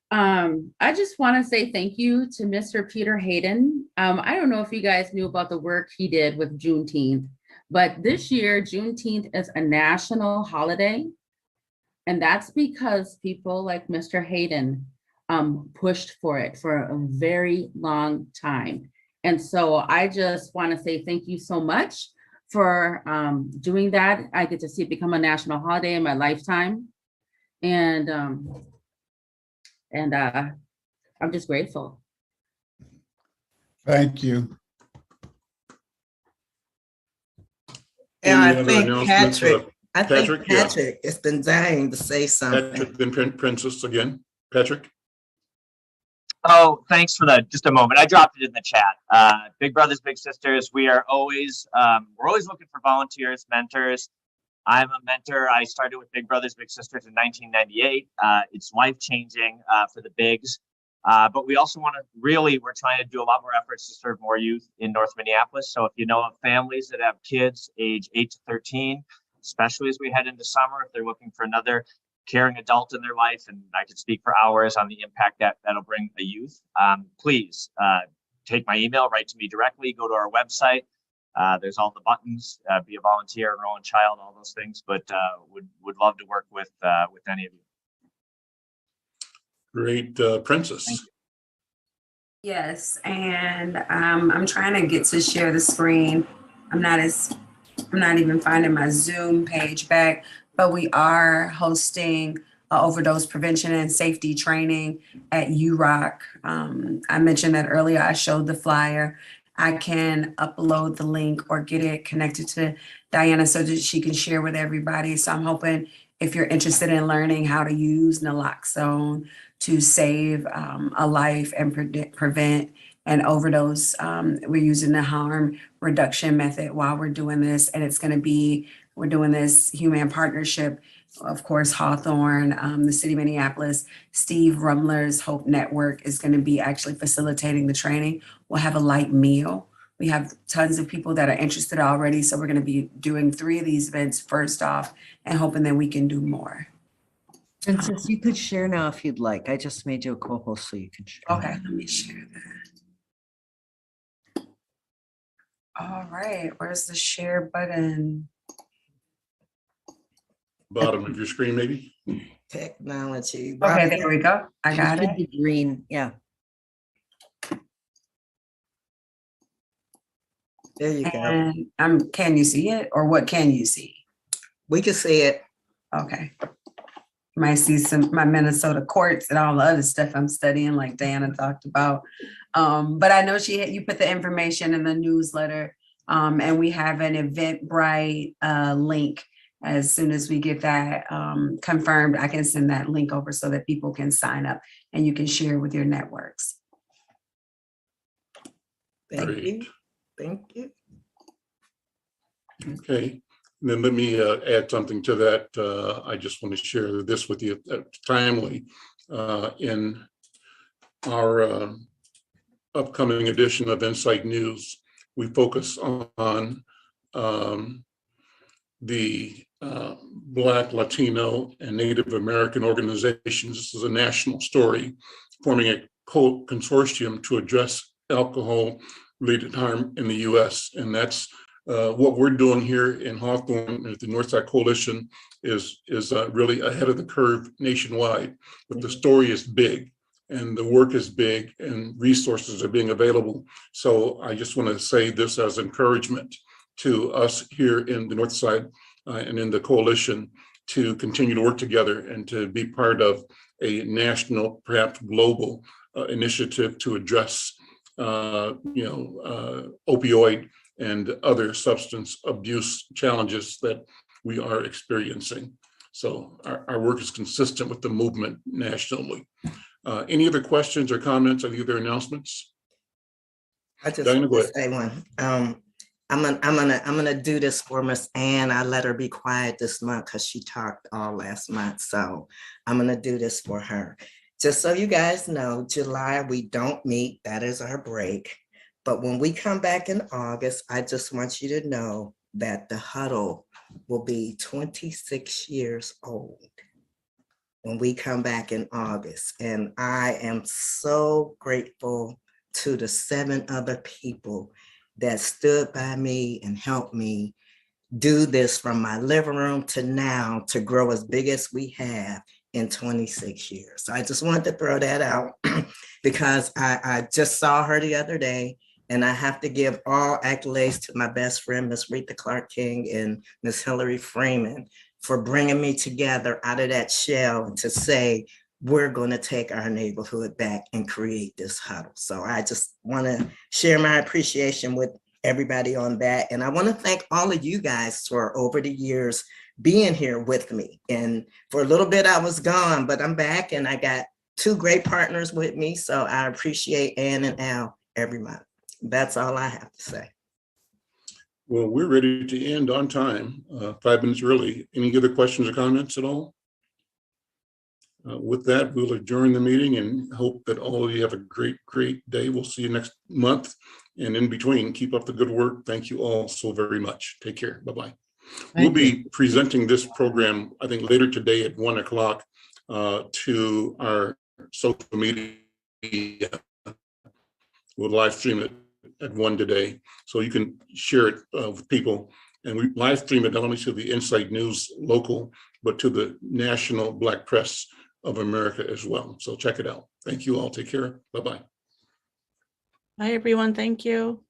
I just want to say thank you to Mr. Peter Hayden. I don't know if you guys knew about the work he did with Juneteenth, but this year, Juneteenth is a national holiday. And that's because people like Mr. Hayden pushed for it for a very long time. And so I just want to say thank you so much for doing that. I get to see it become a national holiday in my lifetime. And I'm just grateful. Thank you. And I Any other think announcements? Patrick Yeah. has been dying to say something. Patrick, then Princess again. Patrick? Oh, thanks for that. Just a moment. I dropped it in the chat. Big Brothers, Big Sisters, we are always, we're always looking for volunteers, mentors. I'm a mentor. I started with Big Brothers, Big Sisters in 1998. It's life-changing for the Bigs. But we also want to we're trying to do a lot more efforts to serve more youth in North Minneapolis. So if you know of families that have kids age 8 to 13, especially as we head into summer, if they're looking for another caring adult in their life, and I could speak for hours on the impact that'll bring a youth, please take my email, write to me directly, go to our website. There's all the buttons, be a volunteer, enroll a child, all those things, but would love to work with any of you. Great. Princess. Yes, and I'm trying to get to share the screen. I'm not even finding my Zoom page back, but we are hosting overdose prevention and safety training at Uroc. I mentioned that earlier. I showed the flyer. I can upload the link or get it connected to Diana so that she can share with everybody. So I'm hoping if you're interested in learning how to use naloxone to save a life and prevent an overdose, we're using the harm reduction method while we're doing this. And we're doing this human partnership, of course, Hawthorne, the city of Minneapolis, Steve Rumler's Hope Network is going to be actually facilitating the training. We'll have a light meal. We have tons of people that are interested already. So we're going to be doing 3 of these events first off and hoping that we can do more. Princess, you could share now if you'd like. I just made you a co-host so you can share. Okay, let me share that. All right, where's the share button? Bottom of your screen, maybe. Technology. Okay, there we go. I got Should it. be green, yeah. There you go. And can you see it, or what can you see? We can see it. Okay. You might see my Minnesota courts and all the other stuff I'm studying, like Diana talked about. But I know you put the information in the newsletter, and we have an Eventbrite link. As soon as we get that confirmed, I can send that link over so that people can sign up and you can share with your networks. Thank you. Thank you. Okay, and then let me add something to that. I just want to share this with you timely. In our upcoming edition of Insight News, we focus on the Black, Latino, and Native American organizations. This is a national story, forming a consortium to address alcohol-related harm in the U.S. And that's what we're doing here in Hawthorne at the Northside Coalition is really ahead of the curve nationwide. But the story is big and the work is big and resources are being available. So I just want to say this as encouragement to us here in the Northside and in the coalition to continue to work together and to be part of a national, perhaps global initiative to address opioid and other substance abuse challenges that we are experiencing. So our work is consistent with the movement nationally. Any other questions or comments on either announcements? I just want to say one. I'm gonna do this for Miss Ann. I let her be quiet this month because she talked all last month. So I'm gonna do this for her. Just so you guys know, July we don't meet. That is our break. But when we come back in August, I just want you to know that the huddle will be 26 years old when we come back in August. And I am so grateful to the 7 other people that stood by me and helped me do this from my living room to now to grow as big as we have in 26 years. So I just wanted to throw that out because I just saw her the other day, and I have to give all accolades to my best friend, Miss Rita Clark King and Miss Hillary Freeman for bringing me together out of that shell and to say, we're going to take our neighborhood back and create this huddle. So I just want to share my appreciation with everybody on that. And I want to thank all of you guys for over the years being here with me. And for a little bit I was gone, but I'm back and I got 2 great partners with me. So I appreciate Ann and Al every month. That's all I have to say. Well, we're ready to end on time, 5 minutes early. Any other questions or comments at all? With that, we'll adjourn the meeting and hope that all of you have a great, great day. We'll see you next month. And in between, keep up the good work. Thank you all so very much. Take care. Bye-bye. We'll be presenting this program, I think, later today at 1 o'clock to our social media. We'll live stream it at 1 today. So you can share it with people. And we live stream it not only to the Insight News local, but to the national Black press of America as well. So check it out. Thank you all. Take care. Bye-bye. Bye, everyone. Thank you.